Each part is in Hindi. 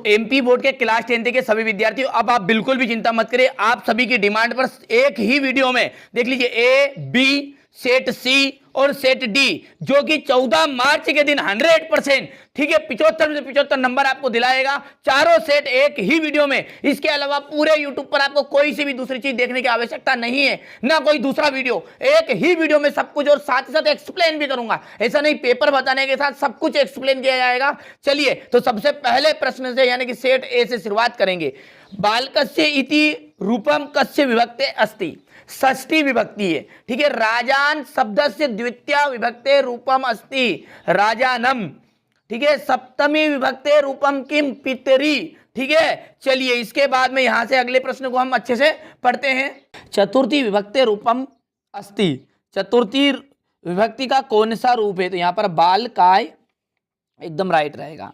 एमपी बोर्ड के क्लास 10 के सभी विद्यार्थियों, अब आप बिल्कुल भी चिंता मत करिए, आप सभी की डिमांड पर एक ही वीडियो में देख लीजिए ए, बी, सेट सी और सेट डी, जो कि 14 मार्च के दिन 100%, ठीक है, 75 से 75 नंबर आपको दिलाएगा, चारों सेट एक ही वीडियो में। इसके अलावा पूरे यूट्यूब पर आपको कोई सी भी दूसरी चीज देखने की आवश्यकता नहीं है, ना कोई दूसरा वीडियो, एक ही वीडियो में सब कुछ, और साथ ही साथ एक्सप्लेन भी करूंगा। ऐसा नहीं पेपर बताने के साथ सब कुछ एक्सप्लेन किया जाएगा। चलिए, तो सबसे पहले प्रश्न से यानी कि सेट ए से शुरुआत करेंगे। बालकस्य इति रूपम कस्य विभक्ते अस्ति, षष्ठी विभक्ति है, ठीक है। राजान शब्दस्य द्वितीया विभक्ते रूपम अस्ति, राजानम, ठीक है। सप्तमी विभक्ते रूपम किम, पितरी, ठीक है। चलिए, इसके बाद में यहां से अगले प्रश्न को हम अच्छे से पढ़ते हैं। चतुर्थी विभक्ते रूपम अस्ति, चतुर्थी विभक्ति का कौन सा रूप है? तो यहां पर बाल काय एकदम राइट रहेगा।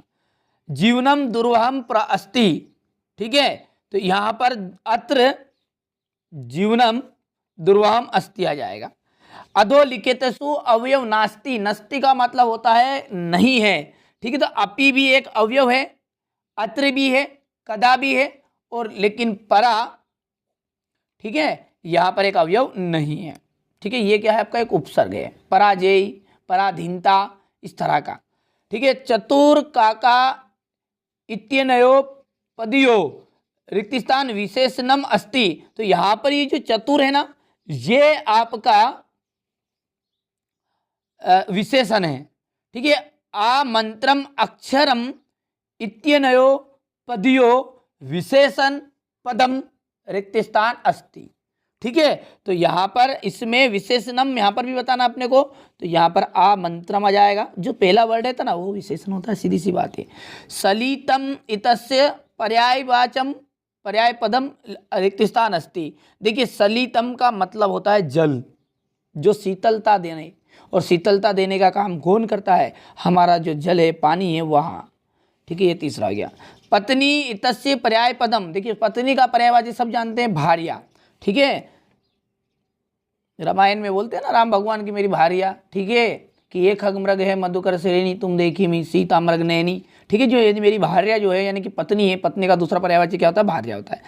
जीवनम दुर्वहम अस्ति, ठीक है। तो यहां पर अत्र जीवनम दुर्वहम अस्ति आ जाएगा। अधोलिखितेषु अवयव नास्ति, नस्ति का मतलब होता है नहीं है, ठीक है। तो अपि भी एक अवयव है, अत्र भी है, कदा भी है, और लेकिन परा, ठीक है, यहां पर एक अवयव नहीं है, ठीक है। ये क्या है? आपका एक उपसर्ग है, पराजेय, पराधीनता, इस तरह का, ठीक है। चतुर काका इत्यनयो पदियो रिक्तस्थान विशेषणम अस्ति, तो यहां पर ये जो चतुर है ना, ये आपका विशेषण है, ठीक है। आमंत्रम अक्षरम इत्यनयो पदियो विशेषण पदम रिक्तस्थान अस्ति, ठीक है। तो यहां पर इसमें विशेषणम यहां पर भी बताना अपने को, तो यहां पर आमंत्रम आ जाएगा। जो पहला वर्ड है था ना, वो विशेषण होता है, सीधी सी बात है। सलितम इतस्य पर्यायवाचम पर्याय पदम रिक्तस्थान अस्ति। देखिए, सलितम का मतलब होता है जल, जो शीतलता देने, और शीतलता देने का काम कौन करता है? हमारा जो जल है, पानी है, वहाँ, ठीक है। ये तीसरा हो गया। पत्नी इतस्य पर्याय पदम, देखिए पत्नी का पर्यायवाची सब जानते हैं, भार्या, ठीक है। रामायण में बोलते हैं ना राम भगवान की मेरी भार्या, ठीक है, कि ये खग मृग है मधुकर श्रेणी तुम देखी मी सीता मृग नैनी, ठीक है। जो ये मेरी भार्या जो है, यानी कि पत्नी है, पत्नी का दूसरा पर्यायवाची क्या होता है? भार्या होता है।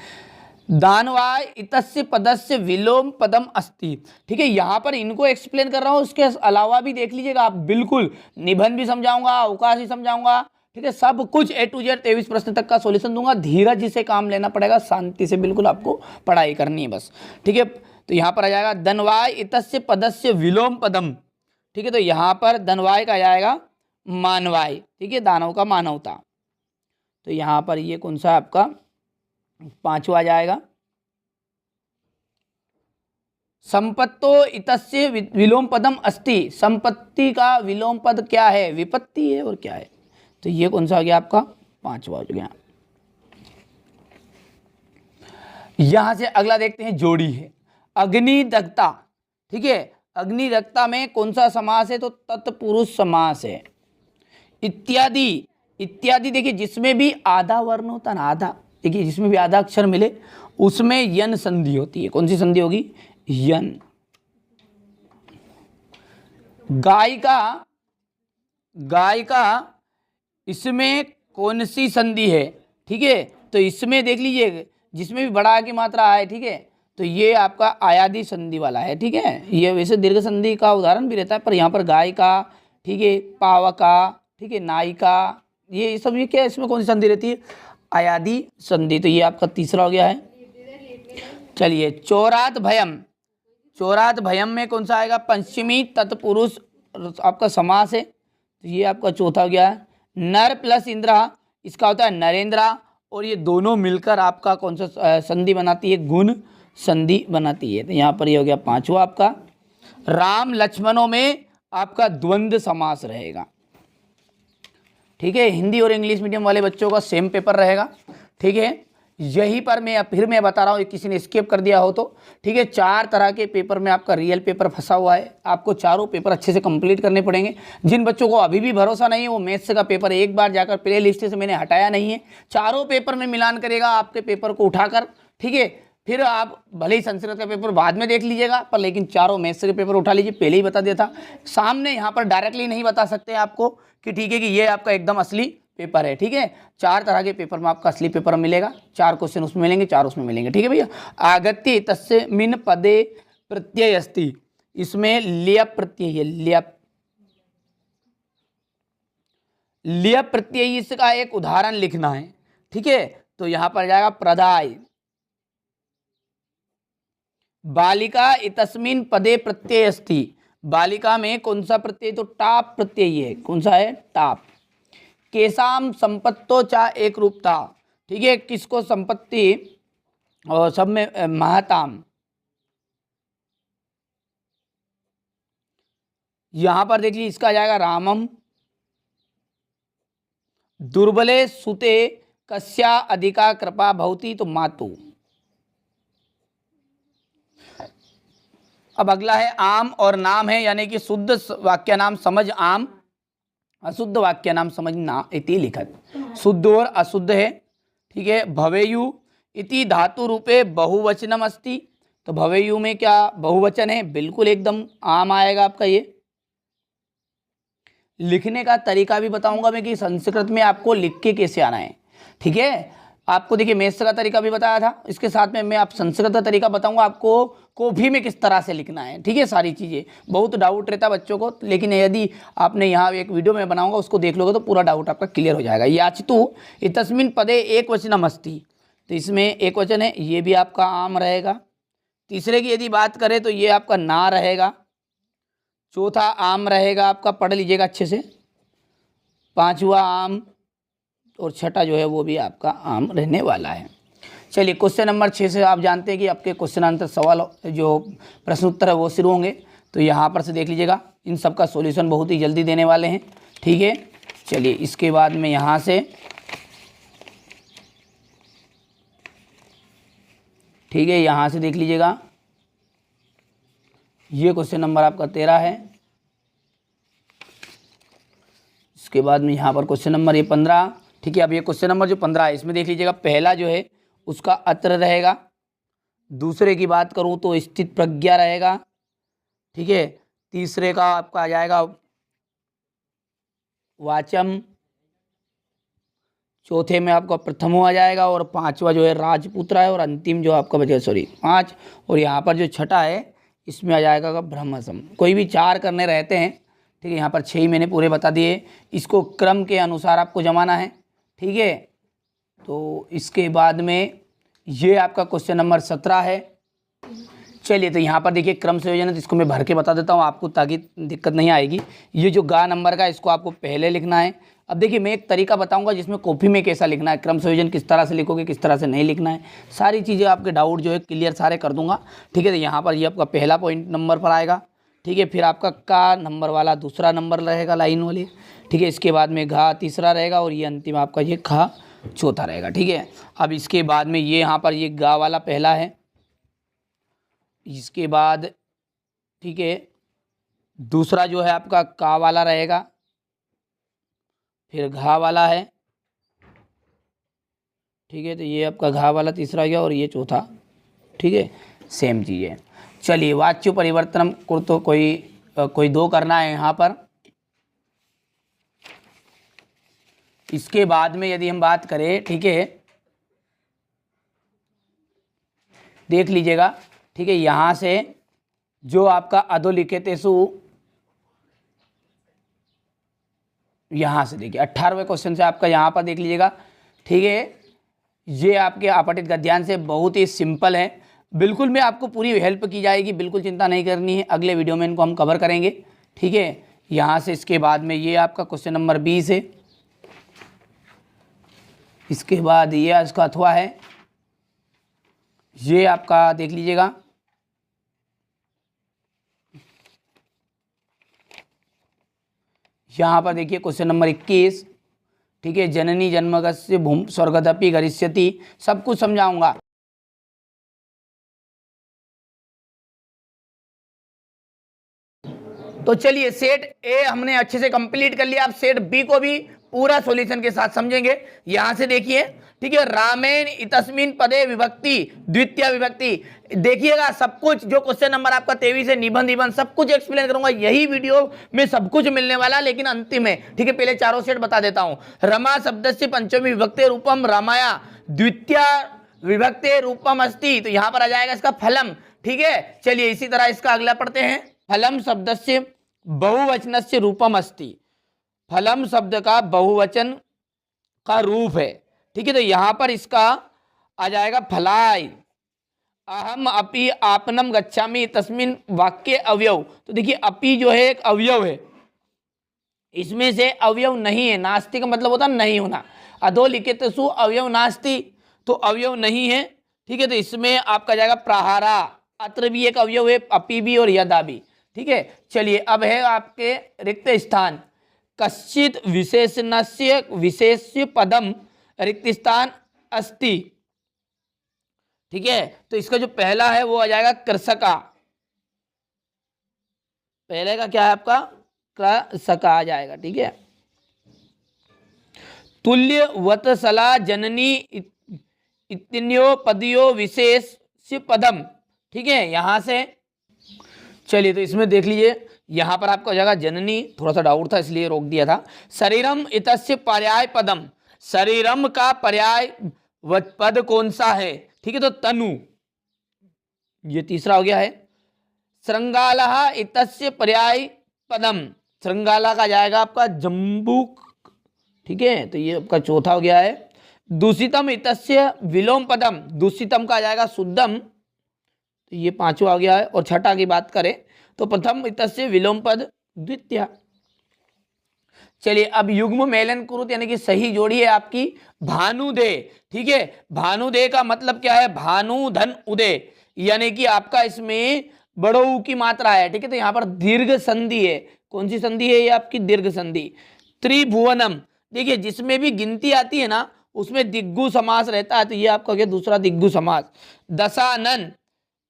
दानवाय इतस्य पदस्य विलोम पदम अस्ति, ठीक है। यहाँ पर इनको एक्सप्लेन कर रहा हूँ, उसके अलावा भी देख लीजिएगा आप, बिल्कुल निबंध भी समझाऊंगा, अवकाश भी समझाऊंगा, ठीक है। सब कुछ A to Z 23 प्रश्न तक का सॉल्यूशन दूंगा। धीरज से काम लेना पड़ेगा, शांति से बिल्कुल आपको पढ़ाई करनी है बस, ठीक है। तो यहाँ पर आ जाएगा दनवाय इतस्य पदस्य विलोम पदम, ठीक है। तो यहाँ पर दनवाय का आ जाएगा मानवाय, ठीक है, दानव का मानवता। तो यहाँ पर ये कौन सा आपका पांचवा आ जाएगा। संपत्तो इतस्य विलोम पदम अस्ति, संपत्ति का विलोम पद क्या है? विपत्ति है, और क्या है? तो ये कौन सा हो गया आपका? पांचवा हो गया। यहां से अगला देखते हैं, जोड़ी है अग्निदग्धा, ठीक है। अग्निदग्धा में कौन सा समास है? तो तत्पुरुष समास है। इत्यादि, इत्यादि देखिए जिसमें भी आधा वर्ण होता है ना, आधा, देखिए जिसमें भी आधा अक्षर मिले उसमें यन संधि होती है। कौन सी संधि होगी? यन। गाय का, गाय का इसमें कौन सी संधि है? ठीक है, तो इसमें देख लीजिए जिसमें भी बड़ा की मात्रा आए, ठीक है, तो ये आपका आयादी संधि वाला है, ठीक है। ये वैसे दीर्घ संधि का उदाहरण भी रहता है, पर यहाँ पर गाय का, ठीक है, पावका, ठीक है, नाई का, ये सब ये क्या, इसमें कौन सी संधि रहती है? आयादी संधि। तो ये आपका तीसरा हो गया है। चलिए, चौरात भयम, चौरात भयम में कौन सा आएगा? पंचमी तत्पुरुष आपका समास है, तो ये आपका चौथा हो गया है। नर प्लस इंद्रा, इसका होता है नरेंद्रा, और ये दोनों मिलकर आपका कौन सा संधि बनाती है? गुण संधि बनाती है। तो यहाँ पर ये हो गया पांचवा आपका। राम लक्ष्मणों में आपका द्वंद्व समास रहेगा, ठीक है। हिंदी और इंग्लिश मीडियम वाले बच्चों का सेम पेपर रहेगा, ठीक है। यहीं पर मैं बता रहा हूँ, किसी ने स्किप कर दिया हो तो, ठीक है। 4 तरह के पेपर में आपका रियल पेपर फंसा हुआ है, आपको चारों पेपर अच्छे से कंप्लीट करने पड़ेंगे। जिन बच्चों को अभी भी भरोसा नहीं है, वो मैथ्स का पेपर एक बार जाकर प्ले लिस्ट से मैंने हटाया नहीं है, चारों पेपर में मिलान करेगा आपके पेपर को उठाकर, ठीक है। फिर आप भले ही संस्कृत का पेपर बाद में देख लीजिएगा, पर लेकिन चारों मैथ्स के पेपर उठा लीजिए, पहले ही बता दिया था। सामने यहाँ पर डायरेक्टली नहीं बता सकते आपको कि ठीक है कि ये आपका एकदम असली पेपर है, ठीक है। 4 तरह के पेपर में आपका असली पेपर मिलेगा, 4 क्वेश्चन उसमें मिलेंगे, 4 उसमें मिलेंगे, ठीक है भैया। आगत्य तस्मिन् पदे प्रत्यय अस्ति, इसमें ल्यप प्रत्यय है, ल्यप प्रत्यय, इसका एक उदाहरण लिखना है, ठीक है। तो यहां पर जाएगा प्रदाय। बालिका इतस्मिन् पदे प्रत्यय अस्ति, बालिका में कौन सा प्रत्यय, तो टाप प्रत्यय है, कौन सा है, टाप। केसाम संपत्तो चा एक रूपता, ठीक है, किसको संपत्ति और सब में महताम, यहां पर देख लीजिए इसका आ जाएगा रामम। दुर्बले सुते कस्या अधिका कृपा भवति, तो मातु। अब अगला है आम और नाम है, यानी कि शुद्ध वाक्य नाम समझ आम, अशुद्ध वाक्य नाम समझ ना इति लिखत। शुद्ध और अशुद्ध है, ठीक है। भवेयु इति धातु रूपे बहुवचनम अस्ति, तो भवेयु में क्या बहुवचन है, बिल्कुल एकदम आम आएगा आपका ये। लिखने का तरीका भी बताऊंगा मैं कि संस्कृत में आपको लिख के कैसे आना है, ठीक है। आपको देखिए मैथ्स का तरीका भी बताया था, इसके साथ में मैं आप संस्कृत का तरीका बताऊंगा आपको, कॉपी में किस तरह से लिखना है, ठीक है। सारी चीज़ें बहुत डाउट रहता है बच्चों को, लेकिन यदि आपने यहाँ एक वीडियो में बनाऊंगा उसको देख लोगे तो पूरा डाउट आपका क्लियर हो जाएगा। याचितु इतस्मिन् पदे एक वचनम अस्ति, तो इसमें एक वचन है, ये भी आपका आम रहेगा। तीसरे की यदि बात करें तो ये आपका ना रहेगा। चौथा आम रहेगा आपका, पढ़ लीजिएगा अच्छे से। पांचवा आम, और छठा जो है वो भी आपका आम रहने वाला है। चलिए क्वेश्चन नंबर 6 से आप जानते हैं कि आपके क्वेश्चन आंसर सवाल जो प्रश्न उत्तर है वो शुरू होंगे, तो यहाँ पर से देख लीजिएगा, इन सब का सॉल्यूशन बहुत ही जल्दी देने वाले हैं, ठीक है। चलिए इसके बाद में यहाँ से, ठीक है, यहाँ से देख लीजिएगा, ये क्वेश्चन नंबर आपका 13 है। इसके बाद में यहाँ पर क्वेश्चन नंबर ये 15, ठीक है। अब ये क्वेश्चन नंबर जो 15 है इसमें देख लीजिएगा, पहला जो है उसका अत्र रहेगा। दूसरे की बात करूँ तो स्थित प्रज्ञा रहेगा, ठीक है। तीसरे का आपका आ जाएगा वाचम, चौथे में आपका प्रथमो आ जाएगा, और पांचवा जो है राजपुत्र है, और अंतिम जो आपका बचेगा 5, और यहाँ पर जो छठा है इसमें आ जाएगा ब्रह्मसम। कोई भी 4 करने रहते हैं, ठीक है। यहाँ पर 6 ही मैंने पूरे बता दिए, इसको क्रम के अनुसार आपको जमाना है, ठीक है। तो इसके बाद में ये आपका क्वेश्चन नंबर 17 है। चलिए तो यहाँ पर देखिए क्रम संयोजन है, तो इसको मैं भर के बता देता हूँ आपको ताकि दिक्कत नहीं आएगी। ये जो गा नंबर का इसको आपको पहले लिखना है। अब देखिए मैं एक तरीका बताऊंगा जिसमें कॉपी में कैसा लिखना है, क्रम संयोजन किस तरह से लिखोगे, किस तरह से नहीं लिखना है, सारी चीज़ें आपके डाउट जो है क्लियर सारे कर दूंगा, ठीक है। तो यहाँ पर ये आपका पहला पॉइंट नंबर पर आएगा, ठीक है। फिर आपका का नंबर वाला दूसरा नंबर रहेगा लाइन वाले, ठीक है। इसके बाद में घा तीसरा रहेगा, और ये अंतिम आपका ये खा चौथा रहेगा, ठीक है। अब इसके बाद में ये यहाँ पर ये गा वाला पहला है, इसके बाद ठीक है दूसरा जो है आपका का वाला रहेगा, फिर घा वाला है, ठीक है। तो ये आपका घा वाला तीसरा गया, और ये चौथा, ठीक है, सेम चीज़ है। चलिए वाच्य परिवर्तन को तो कोई 2 करना है यहाँ पर। इसके बाद में यदि हम बात करें, ठीक है, देख लीजिएगा, ठीक है। यहाँ से जो आपका अधोलिखितेषु, यहाँ से देखिए 18वें क्वेश्चन से आपका यहाँ पर देख लीजिएगा, ठीक है। ये आपके अपठित गद्यांश से बहुत ही सिंपल है, बिल्कुल में आपको पूरी हेल्प की जाएगी, बिल्कुल चिंता नहीं करनी है। अगले वीडियो में इनको हम कवर करेंगे, ठीक है। यहाँ से इसके बाद में ये आपका क्वेश्चन नंबर 20 है। इसके बाद ये इसका अथवा है, ये आपका देख लीजिएगा, यहाँ पर देखिए क्वेश्चन नंबर 21, ठीक है। जननी जन्मगस्य भूम स्वर्गदपि गरिष्यति, सब कुछ समझाऊंगा। तो चलिए सेट ए हमने अच्छे से कंप्लीट कर लिया, अब सेट बी को भी पूरा सॉल्यूशन के साथ समझेंगे। यहां से देखिए, ठीक है। रामेण इतस्मिन पदे विभक्ति द्वितीय विभक्ति। देखिएगा सब कुछ जो क्वेश्चन नंबर आपका 23 है, निबंध सब कुछ एक्सप्लेन करूंगा, यही वीडियो में सब कुछ मिलने वाला, लेकिन अंतिम है, ठीक है। पहले चारों सेट बता देता हूं। रमा शब्द से पंचमी विभक्ति रूपम रामाया द्वितीय विभक्ति रूपम अस्ति, तो यहां पर आ जाएगा इसका फलम, ठीक है। चलिए इसी तरह इसका अगला पढ़ते हैं। फलम शब्द से बहुवचन से रूपम अस्ति, फलम शब्द का बहुवचन का रूप है, ठीक है। तो यहां पर इसका आ जाएगा फलाय। अहम अपि आपनम गच्छामि तस्मिन वाक्य अवयव, तो देखिए अपि जो है एक अवयव है, इसमें से अवयव नहीं है, नास्ति का मतलब होता नहीं होना। अधोलिखित सु अवयव नास्ति, तो अवयव नहीं है, ठीक है। तो इसमें आपका जाएगा प्रहारा, अत्र भी एक अवयव है, अपि भी और यदा भी, ठीक है। चलिए अब है आपके रिक्त स्थान। कश्चित विशेषणस्य विशेष्य पदम रिक्त स्थान अस्ति, ठीक है। तो इसका जो पहला है वो आ जाएगा कृषका, पहले का क्या है आपका कृषका आ जाएगा, ठीक है। तुल्य वत्सला जननी इतन्यो पदियो विशेष पदम, ठीक है। यहां से चलिए तो इसमें देख लीजिए, यहां पर आपका हो जाएगा जननी, थोड़ा सा डाउट था इसलिए रोक दिया था। शरीरम इतस्य पर्याय पदम, शरीरम का पर्याय पद कौन सा है, ठीक है। तो तनु, ये तीसरा हो गया है। श्रृंगाला इतस्य पर्याय पदम, श्रृंगाला का जाएगा आपका जम्बूक, ठीक है। तो ये आपका चौथा हो गया है। दूषितम इतस्य विलोम पदम, दूषितम का जाएगा शुद्धम, तो ये पांचवा हो गया है। और छठा की बात करें तो प्रथम इतस्य विलोम पद द्वितीय। चलिए अब युग्म मेलन कुरुत यानी कि सही जोड़ी है आपकी भानुदे, ठीक है। भानुदे का मतलब क्या है, भानु धन उदय, यानी कि आपका इसमें बड़ो ऊ की मात्रा है, ठीक है। तो यहाँ पर दीर्घ संधि है, कौन सी संधि है ये आपकी दीर्घ संधि। त्रिभुवनम, देखिए जिसमें भी गिनती आती है ना उसमें दिग्गु समास रहता है, तो ये आपका क्या दूसरा दिग्गु समास। दशानन,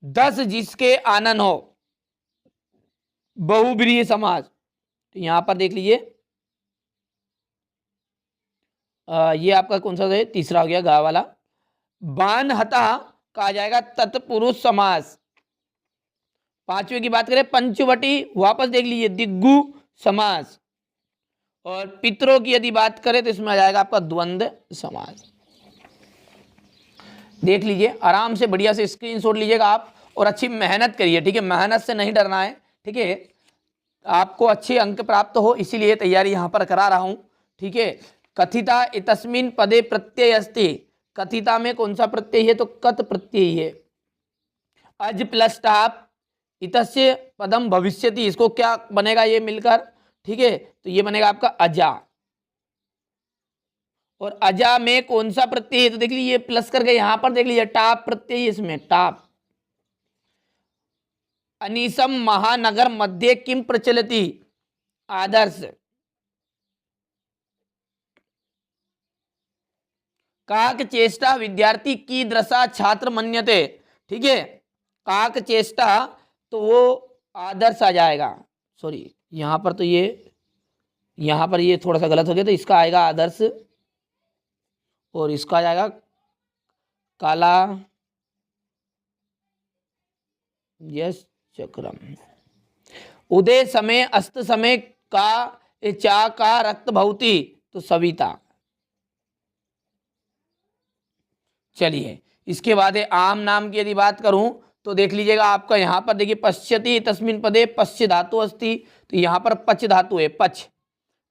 10 जिसके आनन हो, बहुब्रीहि समास, तो यहां पर देख लीजिए ये आपका कौन सा है, तीसरा हो गया गा वाला। बानहता का आ जाएगा तत्पुरुष समास। पांचवे की बात करें पंचवटी, वापस देख लीजिए दिग्गु समास। और पितरों की यदि बात करें तो इसमें आ जाएगा आपका द्वंद्व समास। देख लीजिए आराम से बढ़िया से स्क्रीनशॉट लीजिएगा आप और अच्छी मेहनत करिए, ठीक है। मेहनत से नहीं डरना है, ठीक है। आपको अच्छे अंक प्राप्त हो इसीलिए तैयारी यहाँ पर करा रहा हूँ, ठीक है। कथिता इतस्मिन पदे प्रत्यय अस्ति, कथिता में कौन सा प्रत्यय है, तो कत प्रत्यय है। अज प्लस टाप इतस्य पदम भविष्यति, इसको क्या बनेगा ये मिलकर, ठीक है। तो ये बनेगा आपका अजा। और अजा में कौन सा प्रत्यय है, तो देख लीजिए प्लस करके यहां पर देख लीजिए टाप प्रत्यय, इसमें टाप। अनीसम महानगर मध्य किम प्रचलति, आदर्श। काक चेष्टा विद्यार्थी की दृशा छात्र मन्यते, ठीक है। काक चेष्टा तो वो आदर्श आ जाएगा, सॉरी यहां पर तो यहां पर ये थोड़ा सा गलत हो गया, तो इसका आएगा आदर्श और इसका आ जाएगा काला यस चक्रम। उदय समय अस्त समय का चा का रक्त भवती, तो सविता। चलिए इसके बाद है आम नाम की यदि बात करूं तो देख लीजिएगा आपका यहां पर देखिए पश्यति तस्मिन पदे पश्य धातु अस्ति, तो यहां पर पच धातु है, पच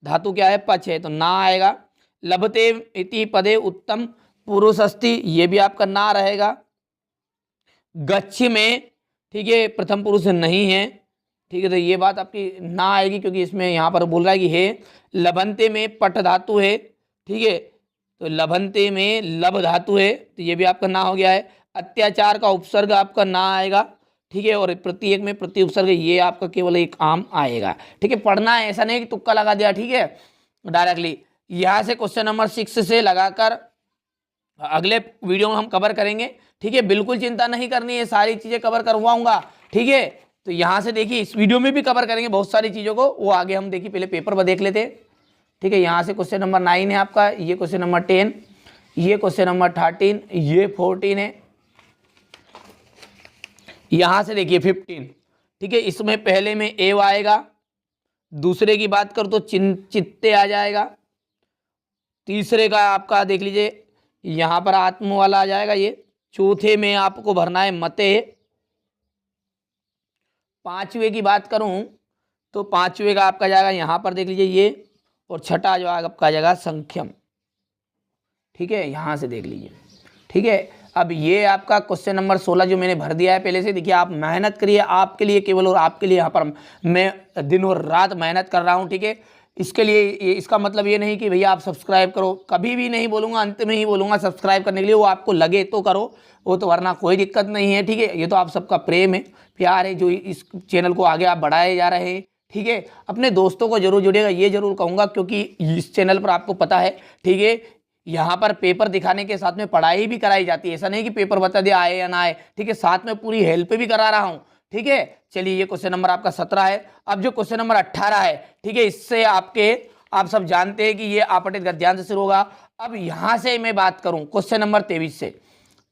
धातु क्या है पच है, तो ना आएगा। लभते इति पदे उत्तम पुरुष अस्ति, ये भी आपका ना रहेगा। गच्छ में, ठीक है, प्रथम पुरुष नहीं है, ठीक है। तो ये बात आपकी ना आएगी क्योंकि इसमें यहाँ पर बोल रहा है कि है। लभंते में पट धातु है, ठीक है। तो लभंते में लब धातु है, तो ये भी आपका ना हो गया है। अत्याचार का उपसर्ग आपका ना आएगा, ठीक है। और प्रत्येक में प्रति उपसर्ग ये आपका केवल एक आम आएगा, ठीक है। पढ़ना है, ऐसा नहीं कि तुक्का लगा दिया, ठीक है। डायरेक्टली यहाँ से क्वेश्चन नंबर 6 से लगाकर अगले वीडियो में हम कवर करेंगे, ठीक है। बिल्कुल चिंता नहीं करनी है, सारी चीजें कवर करवाऊंगा, ठीक है। तो यहाँ से देखिए इस वीडियो में भी कवर करेंगे बहुत सारी चीजों को, वो आगे हम देखिए पहले पेपर पर देख लेते हैं, ठीक है। यहाँ से क्वेश्चन नंबर 9 है आपका, ये क्वेश्चन नंबर 10, ये क्वेश्चन नंबर 13, ये 14 है। यहां से देखिए 15, ठीक है, इसमें पहले में एव आएगा, दूसरे की बात करो तो चित्ते आ जाएगा, तीसरे का आपका देख लीजिए यहां पर आत्म वाला आ जाएगा ये, चौथे में आपको भरना है मते, पांचवे की बात करूं तो पांचवे का आपका जाएगा यहां पर देख लीजिए ये, और छठा जो आपका जाएगा संख्यम, ठीक है, यहां से देख लीजिए, ठीक है। अब ये आपका क्वेश्चन नंबर 16 जो मैंने भर दिया है पहले से, देखिए आप मेहनत करिए, आपके लिए केवल और आपके लिए यहाँ पर मैं दिन और रात मेहनत कर रहा हूँ, ठीक है। इसके लिए इसका मतलब ये नहीं कि भैया आप सब्सक्राइब करो, कभी भी नहीं बोलूँगा, अंत में ही बोलूँगा सब्सक्राइब करने के लिए, वो आपको लगे तो करो, वो तो वरना कोई दिक्कत नहीं है, ठीक है। ये तो आप सबका प्रेम है, प्यार है, जो इस चैनल को आगे आप बढ़ाए जा रहे हैं, ठीक है। अपने दोस्तों को जरूर जुड़ेगा, ये जरूर कहूँगा, क्योंकि इस चैनल पर आपको पता है, ठीक है, यहाँ पर पेपर दिखाने के साथ में पढ़ाई भी कराई जाती है, ऐसा नहीं कि पेपर बता दिया आए या ना आए, ठीक है, साथ में पूरी हेल्प भी करा रहा हूँ, ठीक है। चलिए ये क्वेश्चन नंबर आपका 17 है। अब जो क्वेश्चन नंबर 18 है, ठीक है, इससे आप सब जानते हैं कि ये आपटित गद्यांश से शुरू होगा। अब यहां से मैं बात करूं क्वेश्चन नंबर 23 से,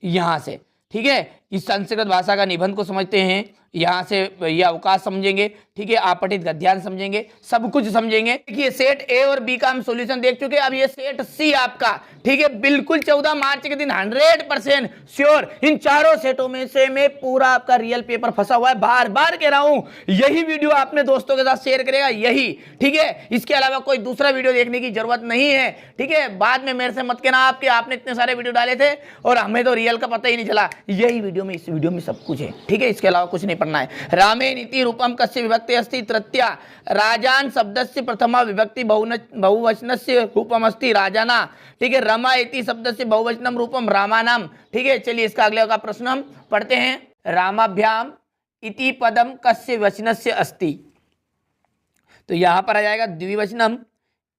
यहां से, ठीक है, इस संस्कृत भाषा का निबंध को समझते हैं, यहाँ से ये अवकाश समझेंगे, ठीक है, आपटित गद्यांश समझेंगे, सब कुछ समझेंगे। देखिए सेट ए और बी का हम सॉल्यूशन देख चुके हैं, अब ये सेट सी आपका, ठीक है, बिल्कुल 14 मार्च के दिन 100% श्योर इन चारों सेटों में से मैं पूरा आपका रियल पेपर फंसा हुआ है, बार बार कह रहा हूं, यही वीडियो आपने दोस्तों के साथ शेयर करेगा, यही, ठीक है, इसके अलावा कोई दूसरा वीडियो देखने की जरूरत नहीं है, ठीक है। बाद में मेरे से मत कहना आपने इतने सारे वीडियो डाले थे और हमें तो रियल का पता ही नहीं चला, यही वीडियो में, इस वीडियो में सब कुछ है, ठीक है, इसके अलावा कुछ नहीं पढ़ना है। रामे नीति रूपम कस्य विभक्ति अस्ति तृतीया, राजान शब्दस्य प्रथमा विभक्ति बहुवचनस्य रूपम अस्ति राजाना, ठीक है, रमा इति शब्दस्य बहुवचनम रूपम रामानाम, ठीक है। चलिए इसका अगले का प्रश्न हम पढ़ते हैं। रामाभ्याम इति पदम कस्य वचनस्य अस्ति, तो यहां पर आ जाएगा द्विवचनम,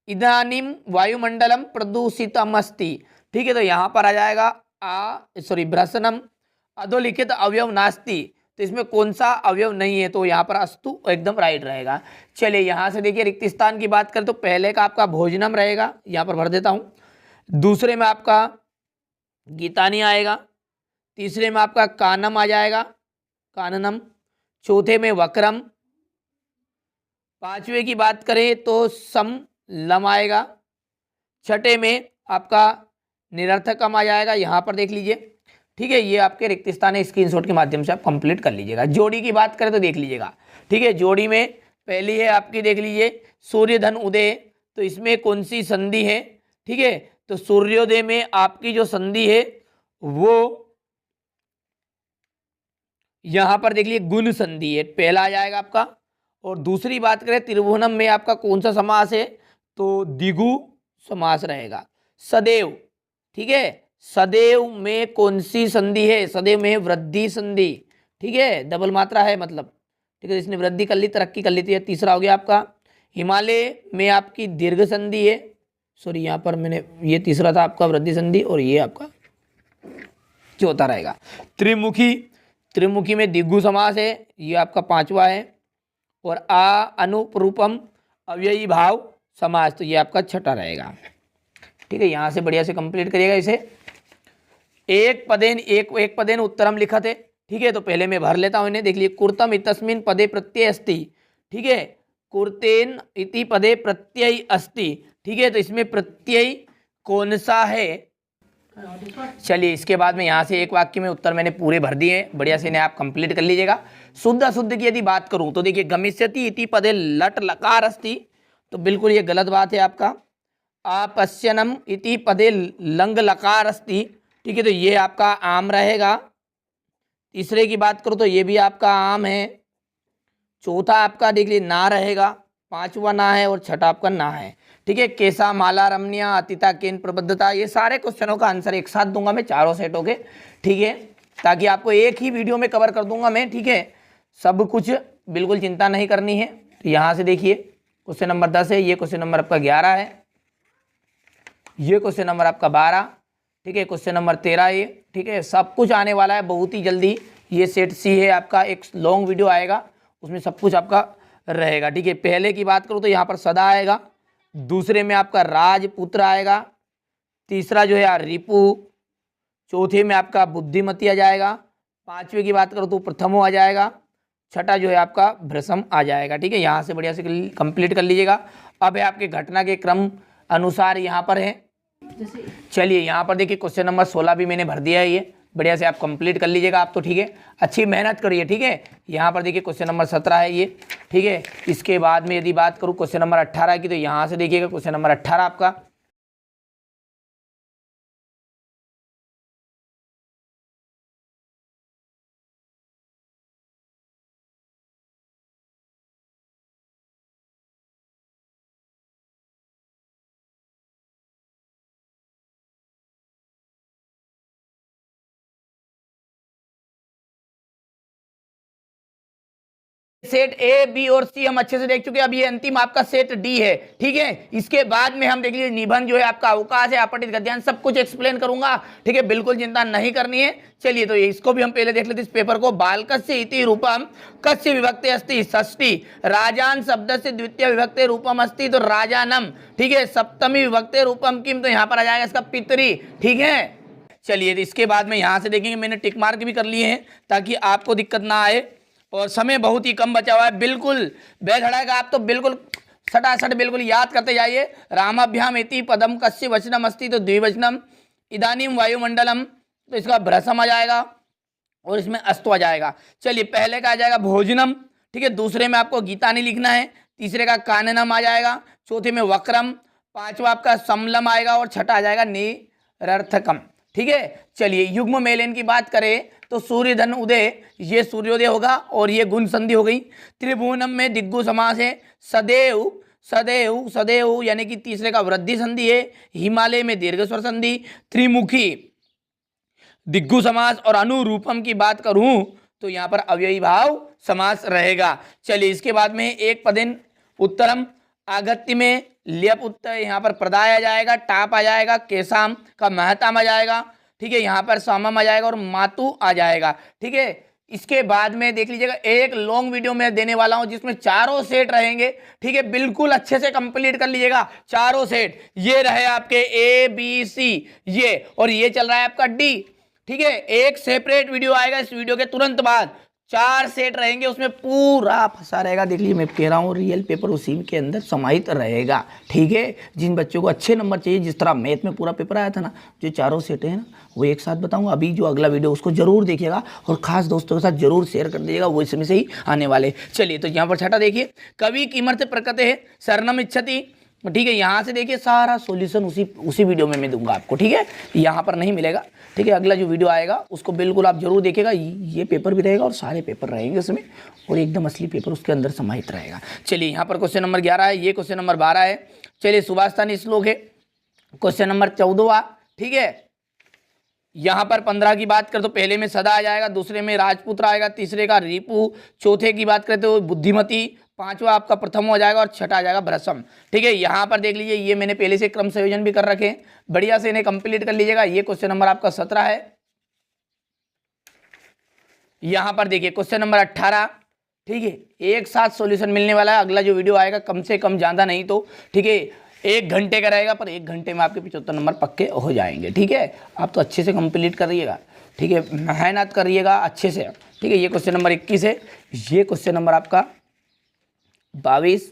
इदानीम वायुमंडलम प्रदूषितम अस्ति, ठीक है, तो यहां पर आ जाएगा भ्रसनम, अधोलिखित अवयव नास्ति, तो इसमें कौन सा अवयव नहीं है, तो यहाँ पर अस्तु एकदम राइट रहेगा। चलिए यहाँ से देखिए रिक्त स्थान की बात करें तो पहले का आपका भोजनम रहेगा, यहाँ पर भर देता हूँ, दूसरे में आपका गीतानी आएगा, तीसरे में आपका कानम आ जाएगा, काननम, चौथे में वक्रम, पांचवे की बात करें तो सम लम आएगा, छठे में आपका निरर्थकम आ जाएगा, यहाँ पर देख लीजिए, ठीक है। ये आपके रिक्त स्थान है, स्क्रीनशॉट के माध्यम से आप कंप्लीट कर लीजिएगा। जोड़ी की बात करें तो देख लीजिएगा, ठीक है, जोड़ी में पहली है आपकी देख लीजिए सूर्य धन उदय, तो इसमें कौन सी संधि है, ठीक है, तो सूर्योदय में आपकी जो संधि है वो यहां पर देख लीजिए गुण संधि है, पहला आ जाएगा आपका। और दूसरी बात करें त्रिभुवनम में आपका कौन सा समास है, तो द्विगु समास रहेगा। सदैव, ठीक है, सदैव में कौन सी संधि है, सदैव में वृद्धि संधि, ठीक है, डबल मात्रा है मतलब, ठीक है, इसने वृद्धि कर ली, तरक्की कर ली थी। तीसरा हो गया आपका हिमालय में आपकी दीर्घ संधि है, सॉरी यहाँ पर मैंने ये तीसरा था आपका वृद्धि संधि, और ये आपका चौथा रहेगा। त्रिमुखी, त्रिमुखी में दिग्गु समास है, ये आपका पांचवा है। और अनुरूपम अव्ययी भाव समास, तो ये आपका छठा रहेगा, ठीक है। यहाँ से बढ़िया से कंप्लीट करिएगा इसे। एक पदेन उत्तरम लिखत है, ठीक है, तो पहले मैं भर लेता हूँ इन्हें, देख लीजिए कुर्तम इतस्मिन पदे प्रत्यय अस्ति, ठीक है, कुर्तेन इति पदे प्रत्यय अस्ति, ठीक है, तो इसमें प्रत्यय कौन सा है। चलिए इसके बाद में यहाँ से एक वाक्य में उत्तर मैंने पूरे भर दिए हैं, बढ़िया से इन्हें आप कंप्लीट कर लीजिएगा। शुद्ध अशुद्ध की यदि बात करूँ तो देखिए गमिष्यति इति पदे लट लकार अस्ति, तो बिल्कुल ये गलत बात है आपका। आपश्यनम इति पदे लंग लकार अस्ति, ठीक है, तो ये आपका आम रहेगा। तीसरे की बात करो तो ये भी आपका आम है। चौथा आपका देख लीजिए ना रहेगा, पांचवा ना है, और छठा आपका ना है, ठीक है। केसा माला रमनिया अतिता केन प्रबद्धता, ये सारे क्वेश्चनों का आंसर एक साथ दूंगा मैं चारों सेटों के, ठीक है, ताकि आपको एक ही वीडियो में कवर कर दूंगा मैं, ठीक है, सब कुछ, बिल्कुल चिंता नहीं करनी है। तो यहाँ से देखिए क्वेश्चन नंबर 10 है, ये क्वेश्चन नंबर आपका 11 है, ये क्वेश्चन नंबर आपका 12, ठीक है, क्वेश्चन नंबर 13 ये, ठीक है, सब कुछ आने वाला है बहुत ही जल्दी। ये सेट सी है आपका, एक लॉन्ग वीडियो आएगा उसमें सब कुछ आपका रहेगा, ठीक है। पहले की बात करूँ तो यहाँ पर सदा आएगा, दूसरे में आपका राजपुत्र आएगा, तीसरा जो है रिपु, चौथे में आपका बुद्धिमती आ जाएगा, पांचवे की बात करो तो प्रथमो आ जाएगा, छठा जो है आपका भ्रसम आ जाएगा। ठीक है, यहाँ से बढ़िया से कंप्लीट कर लीजिएगा। अब है आपके घटना के क्रम अनुसार यहाँ पर है। चलिए यहाँ पर देखिए क्वेश्चन नंबर 16 भी मैंने भर दिया है, ये बढ़िया से आप कंप्लीट कर लीजिएगा आप तो। ठीक है, अच्छी मेहनत करिए। ठीक है, यहाँ पर देखिए क्वेश्चन नंबर 17 है ये। ठीक है, इसके बाद में यदि बात करूँ क्वेश्चन नंबर 18 की, तो यहाँ से देखिएगा क्वेश्चन नंबर 18 आपका सेट ए बी और सी हम अच्छे से देख चुके हैं। अब ये अंतिम आपका सेट डी है। ठीक है, इसके बाद में हम देख लीजिए निबंध जो है आपका अवकाश है, अपठित गद्यांश, सब कुछ एक्सप्लेन करूंगा। ठीक है, बिल्कुल चिंता नहीं करनी है। चलिए तो इसको भी हम पहले देख लेते इस पेपर को। बालकस्य इति रूपम कस्य विभक्ते अस्ति षष्ठी, राजान शब्द से द्वितीय विभक्ते रूपम अस्ति, तो राजानम। ठीक है, सप्तमी विभक्ते रूपम किम, तो यहाँ पर आ जाएगा इसका पितरी। ठीक है, चलिए तो इसके बाद में यहाँ से देखेंगे, मैंने टिक मार्क भी कर लिए हैं ताकि आपको दिक्कत ना आए, और समय बहुत ही कम बचा हुआ है। बिल्कुल बैठ हटाएगा आप तो बिल्कुल सटासट बिल्कुल याद करते जाइए। रामाभ्याम इति पदम कस्य वचनम अस्ति, तो द्विवचनम। इदानीम वायुमंडलम, तो इसका भ्रसम आ जाएगा और इसमें अस्तु आ जाएगा। चलिए पहले का आ जाएगा भोजनम। ठीक है, दूसरे में आपको गीता नहीं लिखना है, तीसरे का काननम आ जाएगा, चौथे में वक्रम, पांचवा आपका समलम आएगा और छठा आ जाएगा निरर्थकम। ठीक है, चलिए युग्म मेलन की बात करें तो सूर्य धन उदय, ये सूर्योदय होगा और ये गुण संधि हो गई। त्रिभुवनम में दिग्गु समास है, सदैव सदैव सदैव यानी कि तीसरे का वृद्धि संधि है। हिमालय में दीर्घ स्वर संधि। त्रिमुखी दिग्गु समास, और अनुरूपम की बात करूं तो यहाँ पर अव्ययी भाव समास रहेगा। चलिए इसके बाद में एक पदिन उत्तरम, आगत्य में लियप उत्तर, यहाँ पर प्रदाय आ जाएगा, टाप आ जाएगा, केसाम का महताम आ जाएगा। ठीक है, यहाँ पर सामम आ जाएगा और मातु आ जाएगा। ठीक है, इसके बाद में देख लीजिएगा एक लॉन्ग वीडियो मैं देने वाला हूं जिसमें चारों सेट रहेंगे। ठीक है, बिल्कुल अच्छे से कंप्लीट कर लीजिएगा चारों सेट। ये रहे आपके ए बी सी ये, और ये चल रहा है आपका डी। ठीक है, एक सेपरेट वीडियो आएगा इस वीडियो के तुरंत बाद, 4 सेट रहेंगे, उसमें पूरा फंसा रहेगा। देख लीजिए मैं कह रहा हूँ रियल पेपर उसी के अंदर समाहित रहेगा। ठीक है, जिन बच्चों को अच्छे नंबर चाहिए, जिस तरह मैथ में पूरा पेपर आया था ना, जो चारों सेट है ना वो एक साथ बताऊंगा। अभी जो अगला वीडियो उसको जरूर देखिएगा और खास दोस्तों के साथ जरूर शेयर कर दीजिएगा, वो इसमें से ही आने वाले। चलिए तो यहाँ पर छठा देखिए, कवि किमर्थ प्रकट है शरणम इच्छति। ठीक है, यहाँ से देखिए सारा सॉल्यूशन उसी वीडियो में मैं दूंगा आपको। ठीक है, यहाँ पर नहीं मिलेगा। ठीक है, अगला जो वीडियो आएगा उसको बिल्कुल आप जरूर देखिएगा। ये पेपर भी रहेगा और सारे पेपर रहेंगे उसमें, और एकदम असली पेपर उसके अंदर समाहित रहेगा। चलिए यहाँ पर क्वेश्चन नंबर 11 है, ये क्वेश्चन नंबर 12 है। चलिए सुभाषतानी श्लोक है क्वेश्चन नंबर 14। ठीक है, यहाँ पर 15 की बात करें तो पहले में सदा आ जाएगा, दूसरे में राजपुत्र आएगा, तीसरे का रिपु, चौथे की बात करें तो बुद्धिमती, पांचवा आपका प्रथम हो जाएगा और छठा आ जाएगा भ्रसम। ठीक है, यहाँ पर देख लीजिए ये मैंने पहले से क्रम संयोजन भी कर रखे हैं, बढ़िया से इन्हें कंप्लीट कर लीजिएगा। ये क्वेश्चन नंबर आपका 17 है। यहाँ पर देखिए क्वेश्चन नंबर 18। ठीक है, एक साथ सॉल्यूशन मिलने वाला है। अगला जो वीडियो आएगा कम से कम, ज़्यादा नहीं तो, ठीक है 1 घंटे का रहेगा, पर 1 घंटे में आपके 75 नंबर पक्के हो जाएंगे। ठीक है, आप तो अच्छे से कंप्लीट करिएगा। ठीक है, मेहनत करिएगा अच्छे से। ठीक है, ये क्वेश्चन नंबर 21 है, ये क्वेश्चन नंबर आपका 22।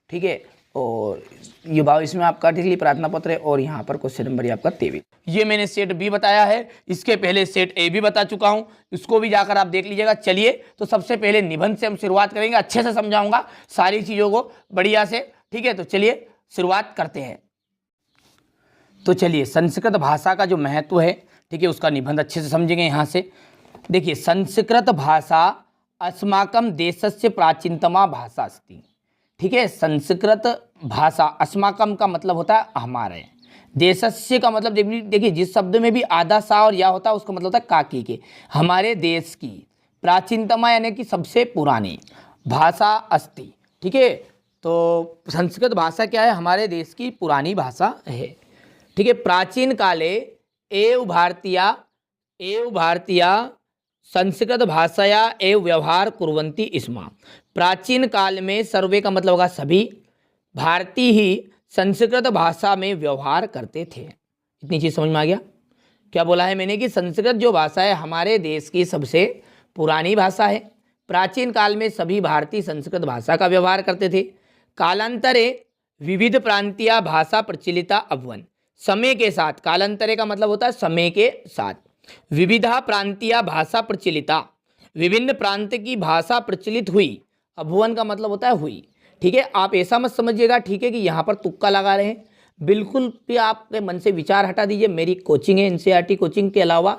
ठीक है, और ये 22 में आपका ठीक प्रार्थना पत्र है, और यहाँ पर क्वेश्चन नंबर आपका 23। ये मैंने सेट बी बताया है, इसके पहले सेट ए भी बता चुका हूँ, इसको भी जाकर आप देख लीजिएगा। चलिए तो सबसे पहले निबंध से हम शुरुआत करेंगे, अच्छे से समझाऊंगा सारी चीज़ों को बढ़िया से। ठीक है, तो चलिए शुरुआत करते हैं। तो चलिए संस्कृत भाषा का जो महत्व है, ठीक है, उसका निबंध अच्छे से समझेंगे। यहाँ से देखिए, संस्कृत भाषा अस्माकं देशस्य प्राचीनतमा भाषा अस्ति। ठीक है, संस्कृत भाषा, अस्माकं का मतलब होता है हमारे, देशस्य का मतलब देखिए जिस शब्द में भी आधा सा और या होता है उसका मतलब होता है काकी के, हमारे देश की, प्राचीनतमा यानी कि सबसे पुरानी भाषा अस्ति। ठीक है, तो संस्कृत भाषा क्या है, हमारे देश की पुरानी भाषा है। ठीक है, प्राचीन काले एव भारतीया संस्कृत भाषाया एव व्यवहार कुर्वन्ति स्म। प्राचीन काल में सर्वे का मतलब होगा सभी, भारतीय ही संस्कृत भाषा में व्यवहार करते थे। इतनी चीज समझ में आ गया। क्या बोला है मैंने कि संस्कृत जो भाषा है हमारे देश की सबसे पुरानी भाषा है। प्राचीन काल में सभी भारतीय संस्कृत भाषा का व्यवहार करते थे। कालांतरे विविध प्रांतीय भाषा प्रचलिता अभवन। समय के साथ, कालांतरे का मतलब होता है समय के साथ, विविधा प्रांतीय भाषा प्रचलिता, विभिन्न प्रांत की भाषा प्रचलित हुई। अभुवन का मतलब होता है हुई। ठीक है, आप ऐसा मत समझिएगा, ठीक है, कि यहाँ पर तुक्का लगा रहे हैं। बिल्कुल भी आपके मन से विचार हटा दीजिए। मेरी कोचिंग है एनसीईआरटी कोचिंग के अलावा